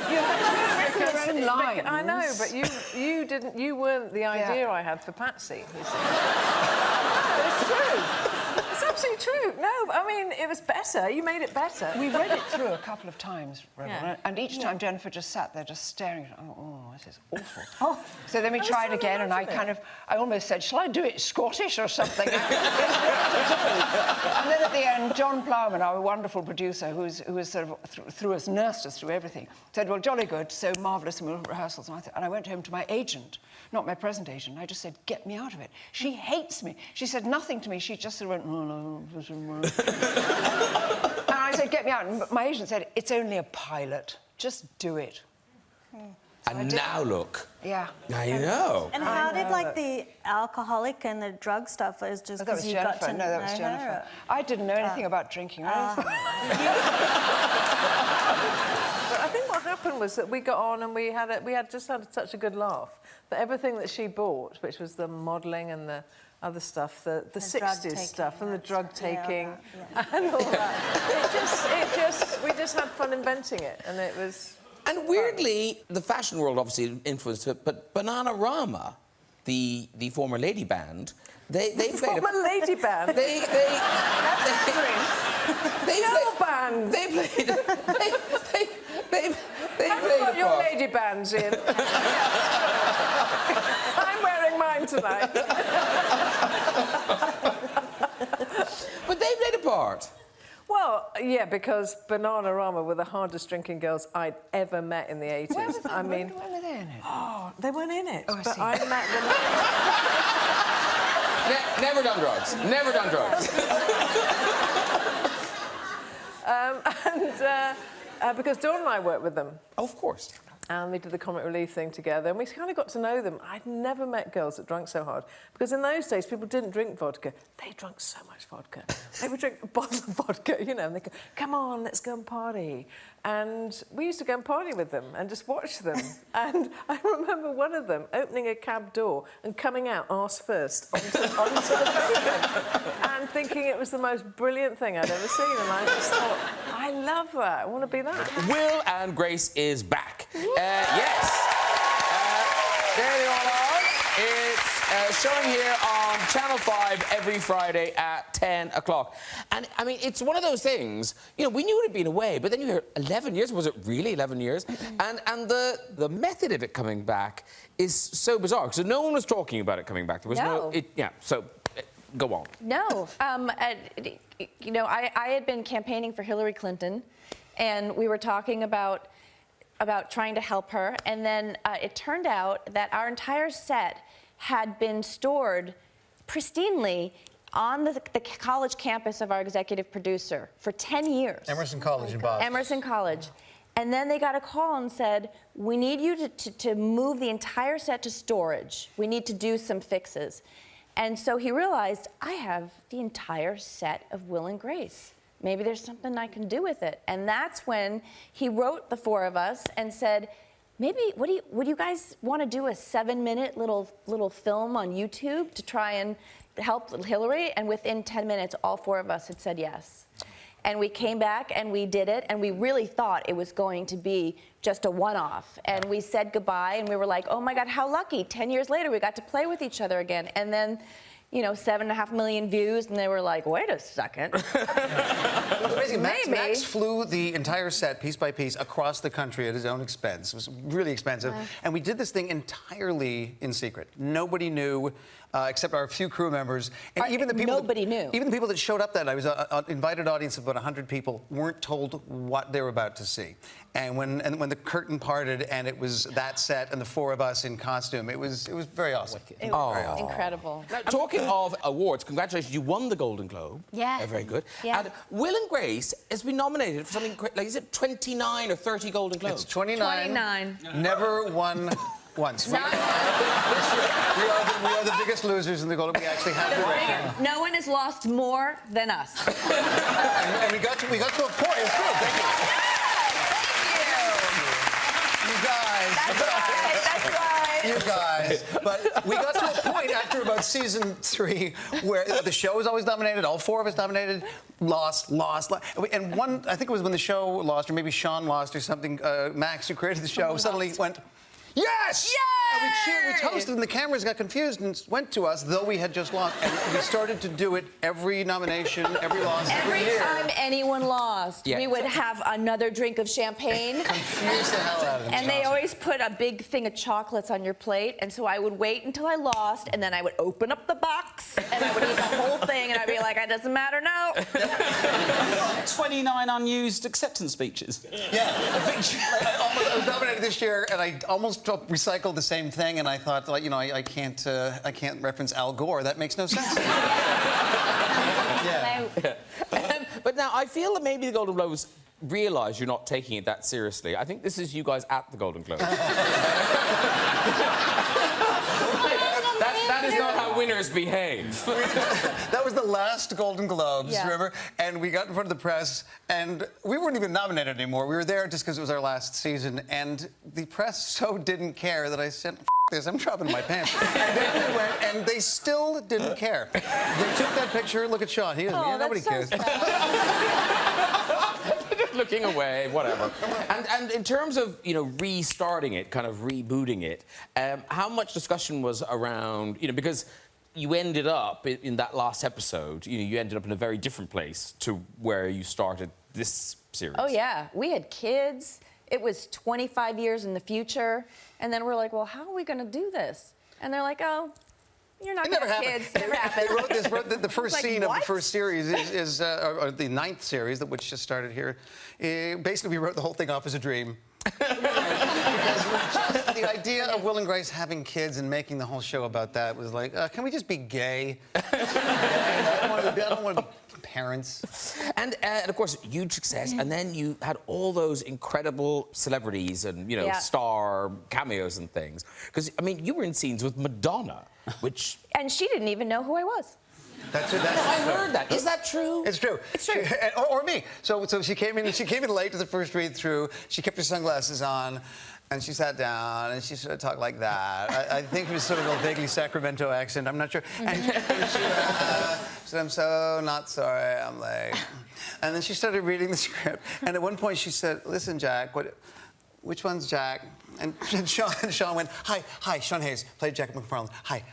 You had to her own lines. I know, but you didn't. You weren't the idea I had for Patsy. You see. No, it's true. It's absolutely true. No, I mean, it was better. You made it better. We read it through a couple of times, Rebel, and each time Jennifer just sat there just staring at it. Oh, this is awful. So then we tried again, and I almost said, shall I do it Scottish or something? And then at the end, John Plowman, our wonderful producer, who was sort of nursed us through everything, said, well, jolly good, so marvellous, and we'll rehearsals. And I went home to my agent, not my present agent, and I just said, get me out of it. She hates me. She said nothing to me. She just sort of went, and I said, get me out. And my agent said, it's only a pilot. Just do it. And now look. Yeah. I know. And how did, like, the alcoholic and the drug stuff is just because you got to know that was Jennifer. I didn't know anything about drinking or anything. But I think what happened was that we got on and we had just had such a good laugh that everything that she bought, which was the modelling and the other stuff, the 60s stuff and the drug taking and all that, we just had fun inventing it, and it was. And weirdly, the fashion world obviously influenced it, but Bananarama, the former lady band, they played former lady band. They played your lady bands in. I'm wearing mine tonight. But they played a part. Well, yeah, because Bananarama were the hardest drinking girls I'd ever met in the 80s. When were they in it? Oh, they weren't in it. Oh, I but see. I met them. Never done drugs. Never done drugs. Because Dawn and I worked with them. Oh, of course. And we did the comic relief thing together, and we kind of got to know them. I'd never met girls that drank so hard, because in those days, people didn't drink vodka. They drank so much vodka. They would drink a bottle of vodka, you know, and they'd go, come on, let's go and party. And we used to go and party with them and just watch them. And I remember one of them opening a cab door and coming out arse first onto the pavement and thinking it was the most brilliant thing I'd ever seen. And I just thought, I love that. I want to be that. Will and Grace is back. Yes. There they all are. It's showing here on Channel 5 every Friday at 10 o'clock. And, I mean, it's one of those things, you know, we knew it had been away, but then you hear 11 years. Was it really 11 years? And the method of it coming back is so bizarre, because no one was talking about it coming back. There was so go on. No. You know, I had been campaigning for Hillary Clinton, and we were talking about trying to help her, and then it turned out that our entire set had been stored pristinely on the college campus of our executive producer for 10 years. Emerson College in Boston. Emerson College. And then they got a call and said, we need you to move the entire set to storage. We need to do some fixes. And so he realized, I have the entire set of Will and Grace. Maybe there's something I can do with it. And that's when he wrote the four of us and said, maybe, would you guys want to do a 7-minute little film on YouTube to try and help Hillary? And within 10 minutes, all four of us had said yes. And we came back and we did it, and we really thought it was going to be just a one-off. And we said goodbye, and we were like, oh my God, how lucky. 10 years later, we got to play with each other again. And then, you know, 7.5 million views, and they were like, wait a second. It was amazing. Max flew the entire set, piece by piece, across the country at his own expense. It was really expensive. And we did this thing entirely in secret. Nobody knew, except our few crew members. And even the people nobody knew. Even the people that showed up that night, it was an invited audience of about 100 people, weren't told what they were about to see. And when the curtain parted and it was that set and the four of us in costume, it was very awesome. It was incredible. Now, talking of awards, congratulations, you won the Golden Globe. Yeah. Very good. Yeah. And Will and Grace has been nominated for something, like, is it 29 or 30 Golden Globes? It's 29. Never won once. We are the biggest losers in the Golden. We actually have the record. No one has lost more than us. and we got to a point. It's good. Thank you. You guys. That's right. You guys. But we got to a point after about about season 3, where the show was always nominated, all 4 of us nominated, lost. And one, I think it was when the show lost, or maybe Sean lost or something, Max, who created the show, suddenly went, yes! And we cheered, we toasted, and the cameras got confused and went to us, though we had just lost. And we started to do it every nomination, every loss, every year. Every time anyone lost, we would have another drink of champagne. Confuse the hell out of them. And they always put a big thing of chocolates on your plate, and so I would wait until I lost, and then I would open up the box, and I would eat the whole thing, and I'd be like, it doesn't matter now. 29 unused acceptance speeches. Yeah. I was nominated this year, and I almost recycled the same thing, and I thought, like, you know, I can't reference Al Gore. That makes no sense. But now I feel that maybe the Golden Globes realise you're not taking it that seriously. I think this is you guys at the Golden Globes. That is not how winners behave. That was the last Golden Globes, Yeah. remember? And we got in front of the press, and we weren't even nominated anymore. We were there just because it was our last season, and the press so didn't care that I said, F this, I'm dropping my pants. And then we went, and they still didn't care. They took that picture, look at Sean, he doesn't, nobody cares. Looking away, whatever. And in terms of, you know, restarting it, kind of rebooting it, how much discussion was around, you know, because you ended up in that last episode, you know, you ended up in a very different place to where you started this series. Oh, yeah. We had kids. It was 25 years in the future. And then we're like, well, how are we going to do this? And they're like, oh, you're not going to have kids. It never happened. They wrote the first Like, scene of what? the first series is or the 9th series, which just started here. Basically, we wrote the whole thing off as a dream. Because the idea of Will and Grace having kids and making the whole show about that was like, can we just be gay? I don't want to be parents. And of course, huge success. And then you had all those incredible celebrities and, you know, star cameos and things. Because, I mean, you were in scenes with Madonna, which... And she didn't even know who I was. That's it. I heard that. Is that true? It's true. It's true. Or me. So she came in. She came in late to the first read through. She kept her sunglasses on, and she sat down and she sort of talked like that. I think it was sort of a vaguely Sacramento accent. I'm not sure. And she said, "I'm so not sorry. I'm late." And then she started reading the script. And at one point she said, "Listen, Jack, which one's Jack?" And Sean went, hi, Sean Hayes, played Jack McFarlane. Hi.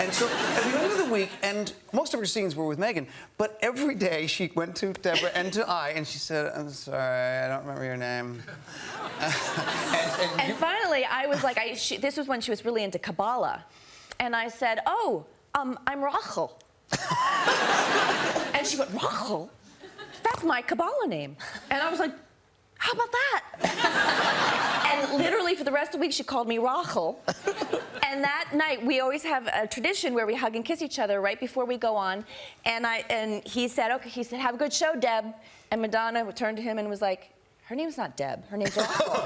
And so we went into the week, and most of her scenes were with Megan, but every day she went to Deborah and to I, and she said, "I'm sorry, I don't remember your name." And finally, I was like, this was when she was really into Kabbalah. And I said, oh, I'm Rachel. And she went, Rachel? That's my Kabbalah name. And I was like, how about that? And literally for the rest of the week, she called me Rachel. And that night, we always have a tradition where we hug and kiss each other right before we go on. And he said, okay, he said, have a good show, Deb. And Madonna turned to him and was like, her name's not Deb, her name's Rachel.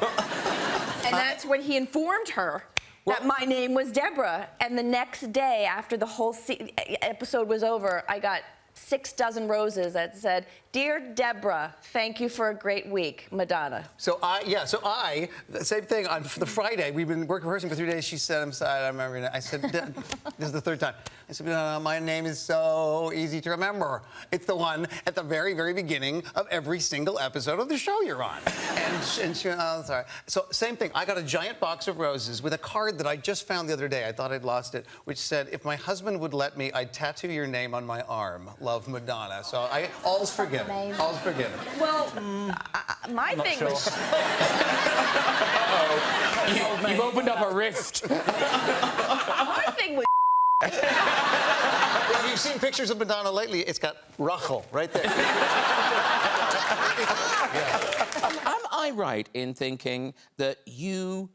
And that's when he informed her that my name was Deborah. And the next day, after the whole episode was over, I got 6 dozen roses that said, "Dear Deborah, thank you for a great week, Madonna." So I, the same thing, on the Friday, we've been rehearsing for 3 days, she said, "I'm sorry, I don't remember your name." I said, this is the 3rd time. I said, "No, my name is so easy to remember. It's the one at the very, very beginning of every single episode of the show you're on." And she went, "Oh, I'm sorry." So same thing, I got a giant box of roses with a card that I just found the other day, I thought I'd lost it, which said, "If my husband would let me, I'd tattoo your name on my arm. Love, Madonna." So all's forgiven. All's forgiven. Well, my thing was... Uh-oh. You've opened up a rift. My thing was... If you've seen pictures of Madonna lately, it's got Rachel right there. Am I right in thinking that you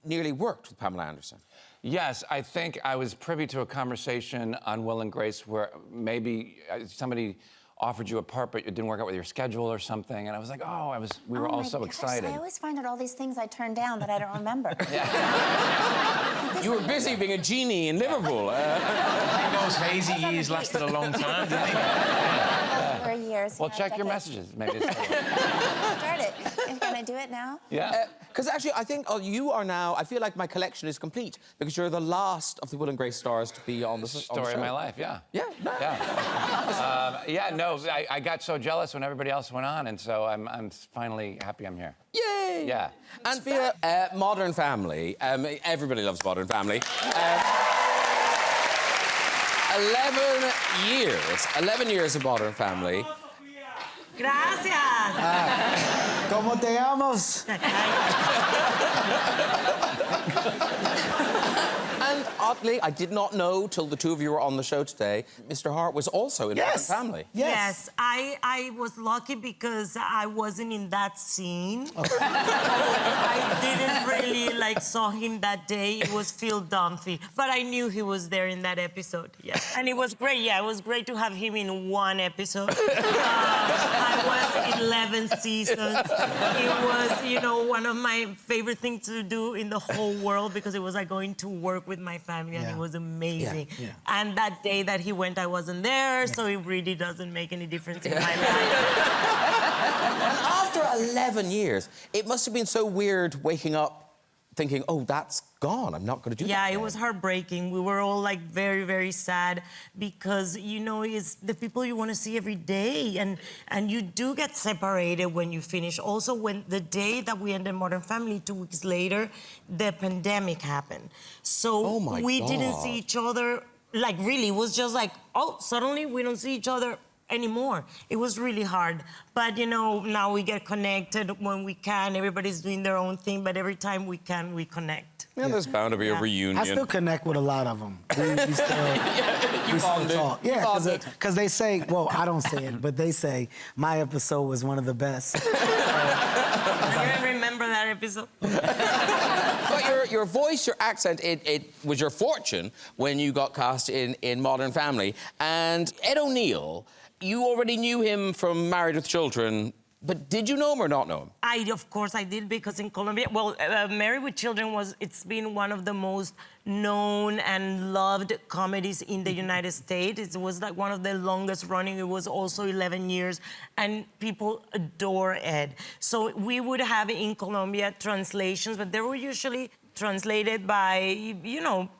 nearly worked with Pamela Anderson? Yes, I think I was privy to a conversation on Will and Grace where maybe somebody offered you a part, but it didn't work out with your schedule or something, and I was like, we were all so excited. I always find out all these things I turned down that I don't remember. You were busy being a genie in Liverpool. Those hazy years lasted a long time, didn't they? For years. Well, check your messages. Maybe it's... Start it. If you're gonna I do it now? Yeah. Because actually, I think you are now. I feel like my collection is complete because you're the last of the Will and Grace stars to be on the Story of my life, yeah. Yeah, no. Yeah. I got so jealous when everybody else went on, and so I'm finally happy I'm here. Yay! Yeah. And via Modern Family, everybody loves Modern Family. 11 years of Modern Family. Gracias. ¿Cómo te llamas? And oddly, I did not know till the two of you were on the show today, Mr. Hart was also in Modern Family. Yes, I was lucky because I wasn't in that scene. I didn't really saw him that day. It was Phil Dunphy, but I knew he was there in that episode. Yeah, and it was great. Yeah, it was great to have him in one episode. I was 11 seasons. It was, one of my favorite things to do in the whole world because it was like going to work with my family, and it was amazing. Yeah. And that day that he went, I wasn't there, so it really doesn't make any difference in my life. And after 11 years, it must have been so weird waking up thinking, oh, that's gone. I'm not going to do that. Yeah, it was heartbreaking. We were all very, very sad because, it's the people you want to see every day. And you do get separated when you finish. Also, when the day that we ended Modern Family, 2 weeks later, the pandemic happened. So we didn't see each other, really. It was just suddenly we don't see each other anymore. It was really hard. But, now we get connected when we can. Everybody's doing their own thing, but every time we can, we connect. Yeah, there's bound to be a reunion. I still connect with a lot of them. We still talk. Yeah, because they say, well, I don't say it, but they say my episode was one of the best. I remember that episode. But your voice, your accent, it was your fortune when you got cast in Modern Family. And Ed O'Neill, you already knew him from Married with Children, but did you know him or not know him? Of course I did, because in Colombia, Married with Children it's been one of the most known and loved comedies in the United States. It was one of the longest running. It was also 11 years, and people adore Ed. So we would have in Colombia translations, but they were usually translated by,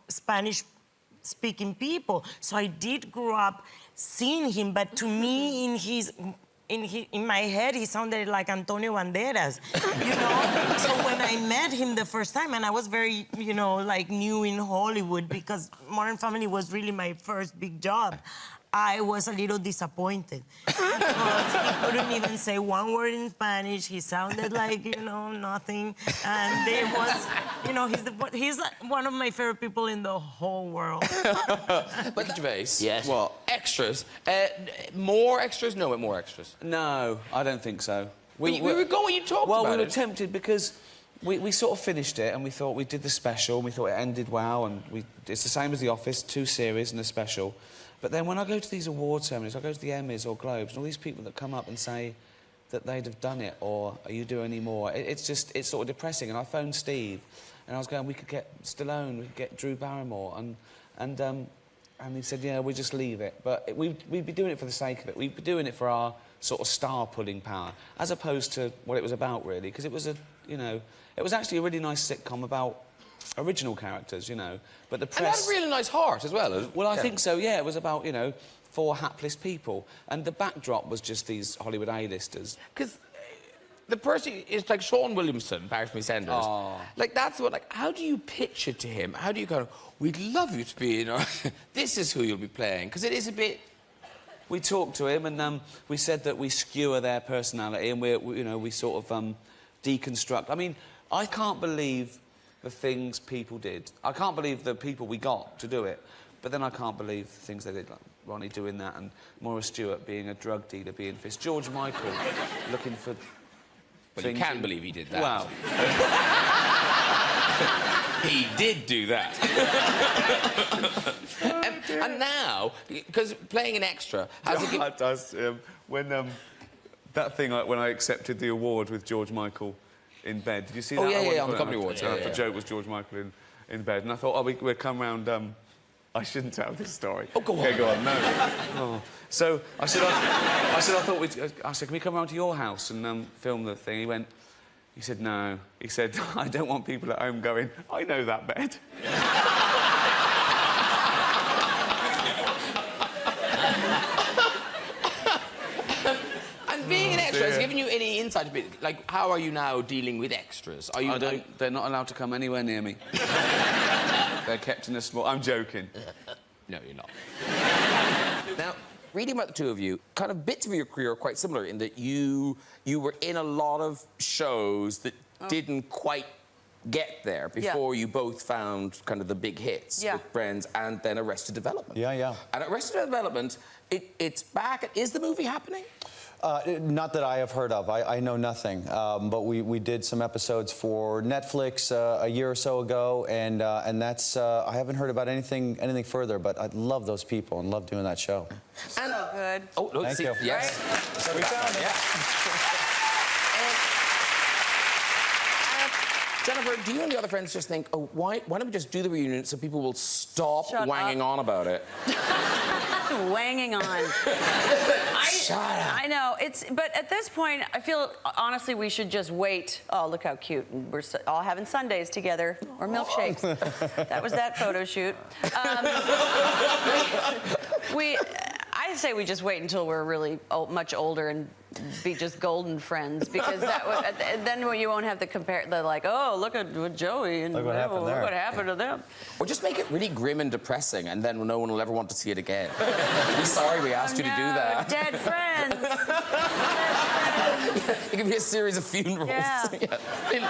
Spanish-speaking people. So I did grow up seeing him, but to me, in my head, he sounded like Antonio Banderas, So when I met him the first time, and I was very, new in Hollywood because Modern Family was really my first big job, I was a little disappointed because he couldn't even say one word in Spanish. He sounded like, nothing. And it was, he's one of my favorite people in the whole world. But Gervais, yes. Well, extras. More extras? No, more extras. No, I don't think so. We were going, you talked about it. Well, we were tempted because we sort of finished it and we thought we did the special and we thought it ended well, and it's the same as The Office, 2 series and a special. But then when I go to these award ceremonies, I go to the Emmys or Globes, and all these people that come up and say that they'd have done it, or are you doing any more? It's sort of depressing. And I phoned Steve, and I was going, we could get Stallone, we could get Drew Barrymore, and he said, yeah, we just leave it. But we'd be doing it for the sake of it. We'd be doing it for our sort of star-pulling power, as opposed to what it was about, really, because it was it was actually a really nice sitcom about original characters, but the press... And it had a really nice heart as well. Well, I think so, yeah. It was about, 4 hapless people. And the backdrop was just these Hollywood A-listers. Because the person is like Sean Williamson, Paris from EastEnders. Oh. That's what, how do you pitch it to him? How do you go, we'd love you to be, this is who you'll be playing? Because it is a bit... We talked to him, and we said that we skewer their personality, and we sort of deconstruct. I mean, I can't believe the things people did. I can't believe the people we got to do it. But then I can't believe the things they did, like Ronnie doing that, and Maura Stewart being a drug dealer, being Fist. George Michael looking for... Well, you can't believe he did that. Wow. He did do that. and now, because playing an extra... When that thing, when I accepted the award with George Michael in bed. Did you see that? Oh, yeah, on the Comedy Awards. The joke was George Michael in bed. And I thought, we'll come round... I shouldn't tell this story. Oh, go on. Okay, go on, no. Oh. So I said, can we come round to your house and film the thing? He went, He said, no. He said, I don't want people at home going, I know that bed. And being an extra, has it given you any insight? Like, how are you now dealing with extras? Are you? They're not allowed to come anywhere near me. They're kept in a small... I'm joking. No, you're not. Now, reading about the two of you, kind of bits of your career are quite similar in that you were in a lot of shows that didn't quite get there before you both found kind of the big hits with Friends and then Arrested Development. Yeah. And Arrested Development, it's back. Is the movie happening? Not that I have heard of. I know nothing. But we did some episodes for Netflix a year or so ago, and that's I haven't heard about anything further. But I love those people and love doing that show. So good. Oh, look, Thank you. Yes. Right? So we found it. Jennifer, do you and the other friends just think, oh, why don't we just do the reunion so people will stop wanging on about it? Wanging on. Shut up. I know. But at this point, I feel, honestly, we should just wait. Oh, look how cute. We're all having Sundays together, or milkshakes. That was that photo shoot. I say we just wait until we're really much older and be just golden friends, because then you won't have the like, oh, look at Joey and look what happened there. Look what happened to them. Or just make it really grim and depressing, and then no one will ever want to see it again. We're sorry we asked you to do that. Dead friends. It could be a series of funerals. Yeah. Then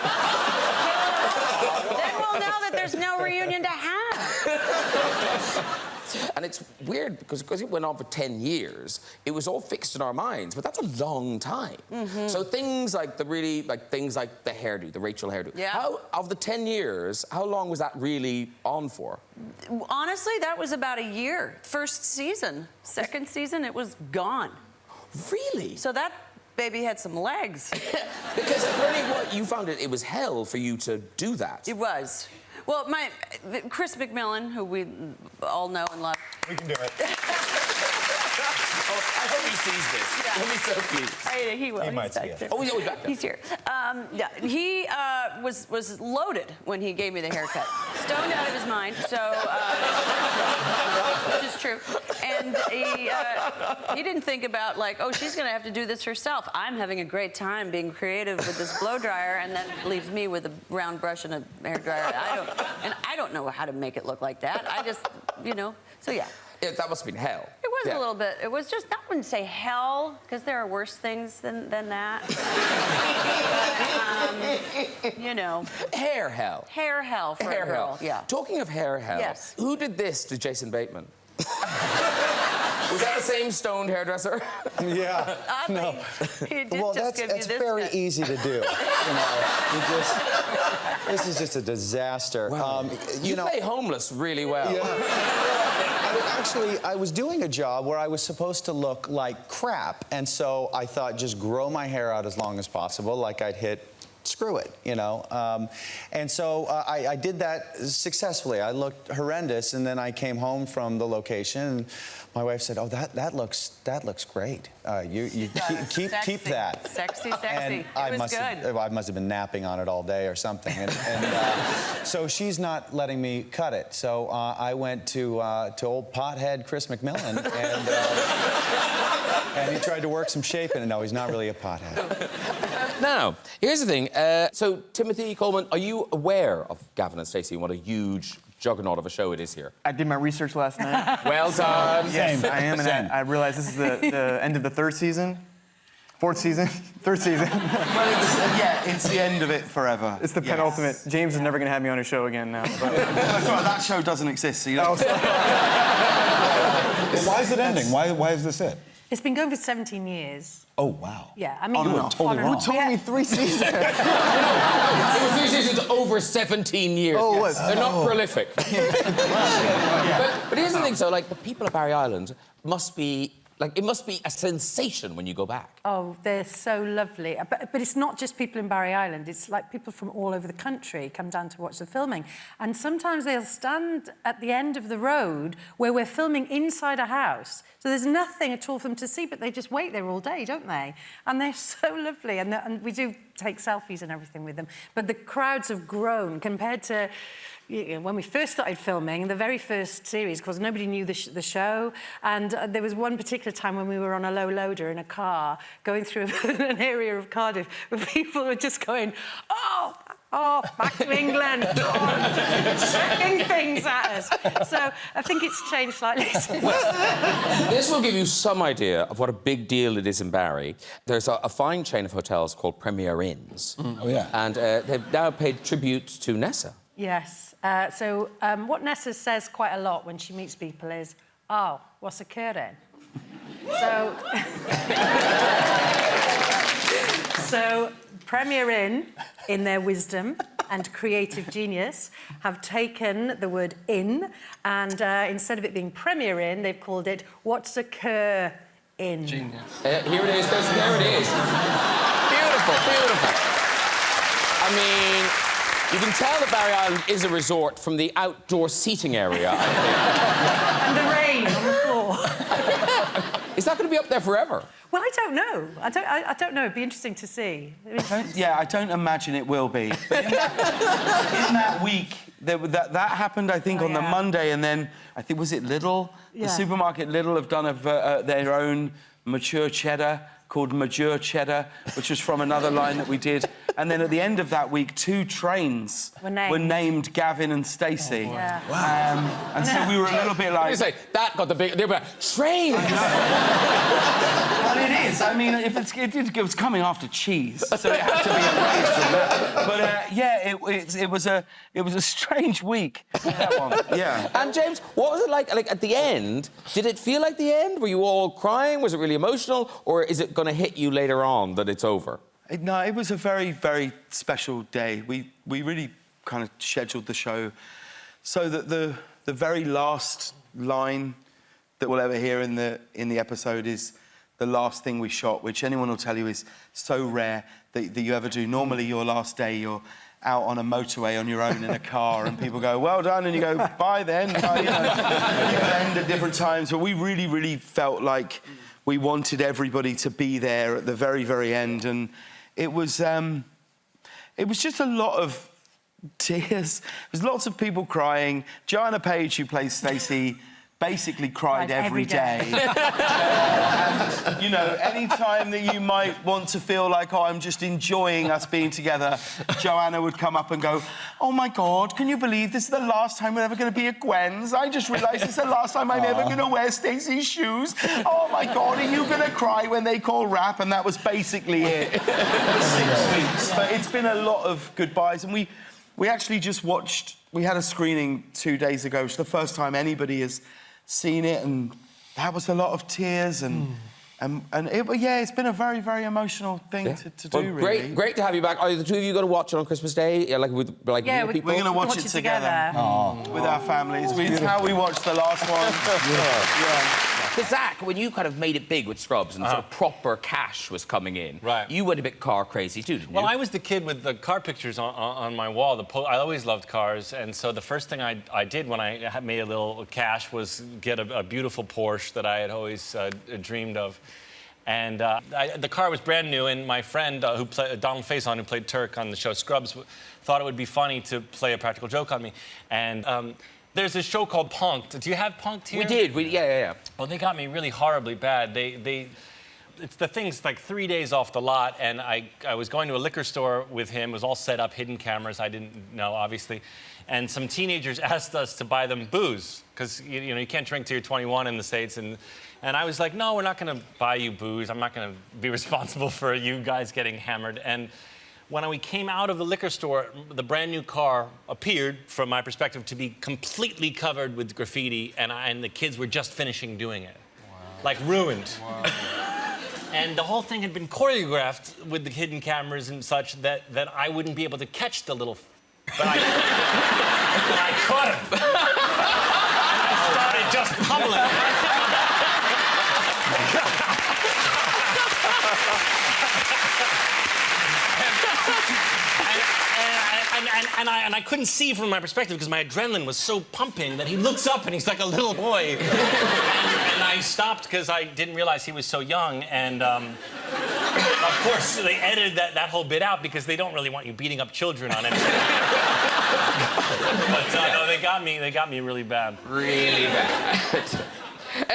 we'll know that there's no reunion to have. And it's weird because it went on for 10 years, it was all fixed in our minds, but that's a long time. Mm-hmm. So things like the hairdo, the Rachel hairdo. Yeah. Of the 10 years, how long was that really on for? Honestly, that was about a year. First season. Second season, it was gone. Really? So that baby had some legs. Because apparently what you found it was hell for you to do that. It was. Well, Chris McMillan, who we all know and love. We can do it. I hope he sees this. Yeah. He'll be so pleased. He will. He He's might see back it. there. Oh, he's always back there. He's here. He was loaded when he gave me the haircut. Stoned out of his mind. So, which is true. And he didn't think about like, oh, she's gonna have to do this herself. I'm having a great time being creative with this blow dryer, and then leaves me with a round brush and a hair dryer. I don't know how to make it look like that. I just, so yeah. That must have been hell. It was a little bit. It was just, I wouldn't say hell, because there are worse things than that. Hair hell. Hair hell for Hair a girl. hell. Yeah. Talking of hair hell, Yes. who did this to Jason Bateman? Was that the same stoned hairdresser? Yeah. No. He did Well, just give you that's this very guy. easy to do. This is just a disaster. Wow. You play homeless really well. Yeah. I was doing a job where I was supposed to look like crap, and so I thought just grow my hair out as long as possible, like I'd hit screw it, and so I did that successfully. I looked horrendous, and then I came home from the location, and my wife said, "Oh, that looks great. You keep that." Sexy. And It was good. I must have been napping on it all day or something, and so she's not letting me cut it. So I went to old pothead Chris McMillan, and he tried to work some shape in it. No, he's not really a pothead. Now, here's the thing. So, Timothy Coleman, are you aware of Gavin and Stacey and what a huge juggernaut of a show it is here? I did my research last night. Well done. Yes, I am, and I realize this is the end of the third season. Fourth season? Third season. Well, it's the end of it forever. It's the penultimate. James is never going to have me on his show again now. But... That's right, that show doesn't exist, so you don't... Why is it ending? Why is this it? It's been going for 17 years. Oh, wow. Yeah, I mean... You were totally wrong. Who told me 3 seasons? It was 3 seasons over 17 years. Oh, yes. They're not prolific. But here's the thing, so, like, the people of Barry Island must be Like, it must be a sensation when you go back. Oh, they're so lovely. But it's not just people in Barry Island. It's like people from all over the country come down to watch the filming. And sometimes they'll stand at the end of the road where we're filming inside a house. So there's nothing at all for them to see, but they just wait there all day, don't they? And they're so lovely. And we do take selfies and everything with them. But the crowds have grown compared to... when we first started filming, the very first series, because nobody knew the show, and there was one particular time when we were on a low loader in a car going through an area of Cardiff where people were just going, oh, back to England, chucking things at us. So I think it's changed slightly since. This will give you some idea of what a big deal it is in Barry. There's a fine chain of hotels called Premier Inns. Oh, yeah. And they've now paid tribute to Nessa. Yes. So what Nessa says quite a lot when she meets people is, oh, what's occurring? So... So Premier Inn, in their wisdom and creative genius, have taken the word inn and instead of it being Premier Inn, they've called it What's Occur In. Genius. Here it is. There it is. Beautiful, beautiful. I mean, you can tell that Barry Island is a resort from the outdoor seating area, I think. And the rain on the floor. Is that going to be up there forever? Well, I don't know. I don't know. It'd be interesting to see. I don't imagine it will be. But in that week, that happened, I think, on the Monday, and then, I think, was it Lidl? Yeah. The supermarket Lidl have done their own mature cheddar called Mature Cheddar, which was from another line that we did. And then at the end of that week, 2 trains were named Gavin and Stacey. Oh, yeah. Wow. And so we were a little bit like... You say, that got the big... They were trains! Well, it is. I mean, it was coming after cheese, so it had to be erased from that. But, it was a strange week, that one. Yeah. And, James, what was it like at the end? Did it feel like the end? Were you all crying? Was it really emotional? Or is it going to hit you later on that it's over? No, it was a very, very special day. We really kind of scheduled the show so that the very last line that we'll ever hear in the episode is the last thing we shot, which anyone will tell you is so rare that you ever do. Normally, your last day, you're out on a motorway on your own in a car, and people go, well done, and you go, bye then. You can end at different times. But we really, really felt like we wanted everybody to be there at the very, very end, and it was just a lot of tears. There was lots of people crying. Joanna Page, who plays Stacey, basically cried every day. And, you know, any time that you might want to feel like, oh, I'm just enjoying us being together, Joanna would come up and go, oh, my God, can you believe this is the last time we're ever going to be at Gwen's? I just realised it's the last time I'm ever going to wear Stacey's shoes. Oh, my God, are you going to cry when they call rap? And that was basically it for 6 weeks. But it's been a lot of goodbyes. And we actually just watched... We had a screening 2 days ago. It's the first time anybody has seen it, and that was a lot of tears, and it's been a very, very emotional thing to do, really. Great to have you back. Are the two of you going to watch it on Christmas Day, with people? We're going to watch it together with our families. It's how we watched the last one. Because, Zach, when you kind of made it big with Scrubs and sort of proper cash was coming in, you went a bit car crazy too, didn't you? Well, I was the kid with the car pictures on my wall. I always loved cars, and so the first thing I did when I had made a little cash was get a beautiful Porsche that I had always dreamed of. And the car was brand new, and my friend, who played Donald Faison, who played Turk on the show Scrubs, thought it would be funny to play a practical joke on me. And there's this show called Punk'd. Do you have Punk'd here? We did. Yeah. Well, they got me really horribly bad. It's the thing's like 3 days off the lot, and I was going to a liquor store with him. It was all set up, hidden cameras. I didn't know, obviously. And some teenagers asked us to buy them booze, because you know you can't drink till you're 21 in the States. And I was like, no, we're not going to buy you booze. I'm not going to be responsible for you guys getting hammered. And when we came out of the liquor store, the brand new car appeared, from my perspective, to be completely covered with graffiti, and the kids were just finishing doing it. Wow. Like ruined. Wow. And the whole thing had been choreographed with the hidden cameras and such that I wouldn't be able to catch the little... But I caught him. And I started just pummeling. And I couldn't see from my perspective because my adrenaline was so pumping that he looks up and he's like a little boy. and I stopped because I didn't realize he was so young. And of course, they edited that whole bit out because they don't really want you beating up children on it. But no, they got me really bad. Really bad.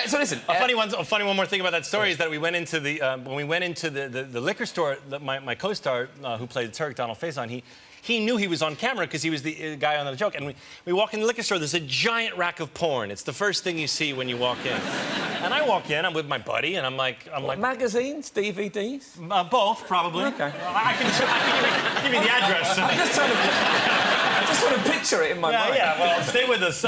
So listen, a funny one more thing about that story is that we went into the when we went into the liquor store. My co-star who played Turk, Donald Faison, he knew he was on camera because he was the guy on the joke. And we walk in the liquor store. There's a giant rack of porn. It's the first thing you see when you walk in. And I walk in. I'm with my buddy, and I'm like, magazines, DVDs, both probably. Okay. I can give you the address. I just want to picture it in my mind. Yeah, well, stay with us.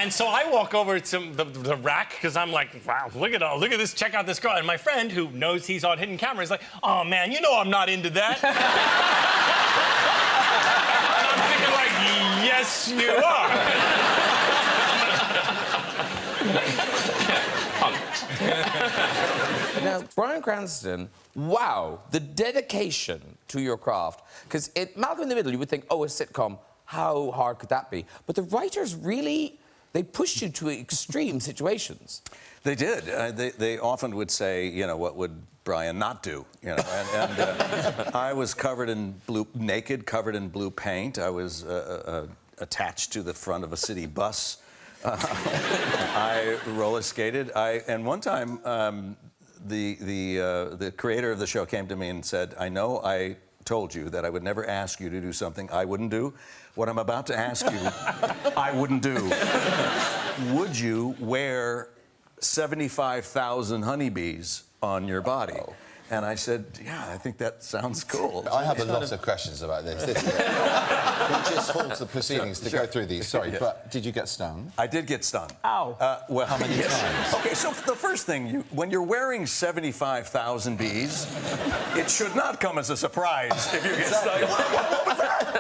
And so I walk over to the rack because I'm like, wow, look at this, check out this girl. And my friend who knows he's on hidden camera is like, oh man, you know I'm not into that. And I'm thinking like, yes you are. Now, Bryan Cranston, wow, the dedication to your craft. Because Malcolm in the Middle, you would think, oh, a sitcom, how hard could that be? But the writers really, they pushed you to extreme situations. They did. They often would say, you know, what would Bryan not do? You know, and I was naked, covered in blue paint. I was attached to the front of a city bus. I roller skated. And one time, the creator of the show came to me and said, I know I told you that I would never ask you to do something I wouldn't do. What I'm about to ask you, I wouldn't do. Would you wear 75,000 honeybees on your body? And I said, yeah, I think that sounds cool. I have a lot of questions about this. We'll just halt the proceedings to go through these. Sorry, but did you get stung? I did get stung. Ow. Well, how many times? Okay, so the first thing, when you're wearing 75,000 bees, it should not come as a surprise if you get stung. What was that?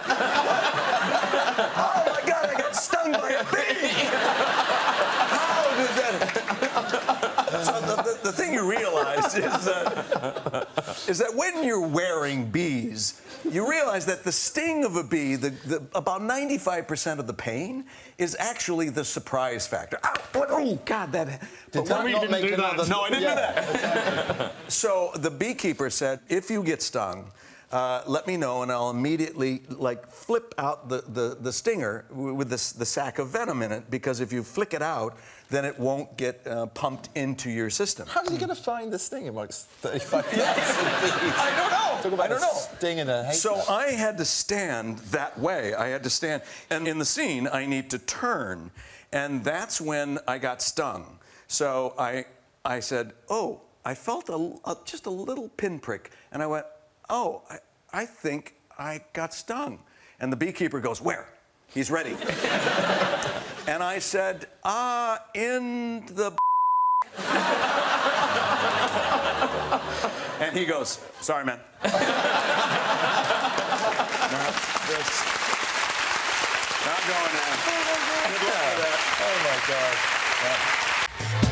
Oh my God, I got stung by a bee! How did that? So the thing you realize is that when you're wearing bees, you realize that the sting of a bee, about 95% of the pain, is actually the surprise factor. Oh God, that. Did that not make another? No, I didn't do that. So the beekeeper said, if you get stung, let me know, and I'll immediately flip out the stinger with the sac of venom in it, because if you flick it out, then it won't get pumped into your system. How's he going to find this thing amongst 35,000 I don't know. Talk about I don't know. Sting and a hate. So I had to stand that way. I had to stand, and in the scene, I need to turn, and that's when I got stung. So I said, oh, I felt just a little pinprick, and I went, oh, I think I got stung. And the beekeeper goes, where? He's ready. And I said, in the And he goes, sorry, man. Not going there. Good luck with that. Oh, my God. Yeah.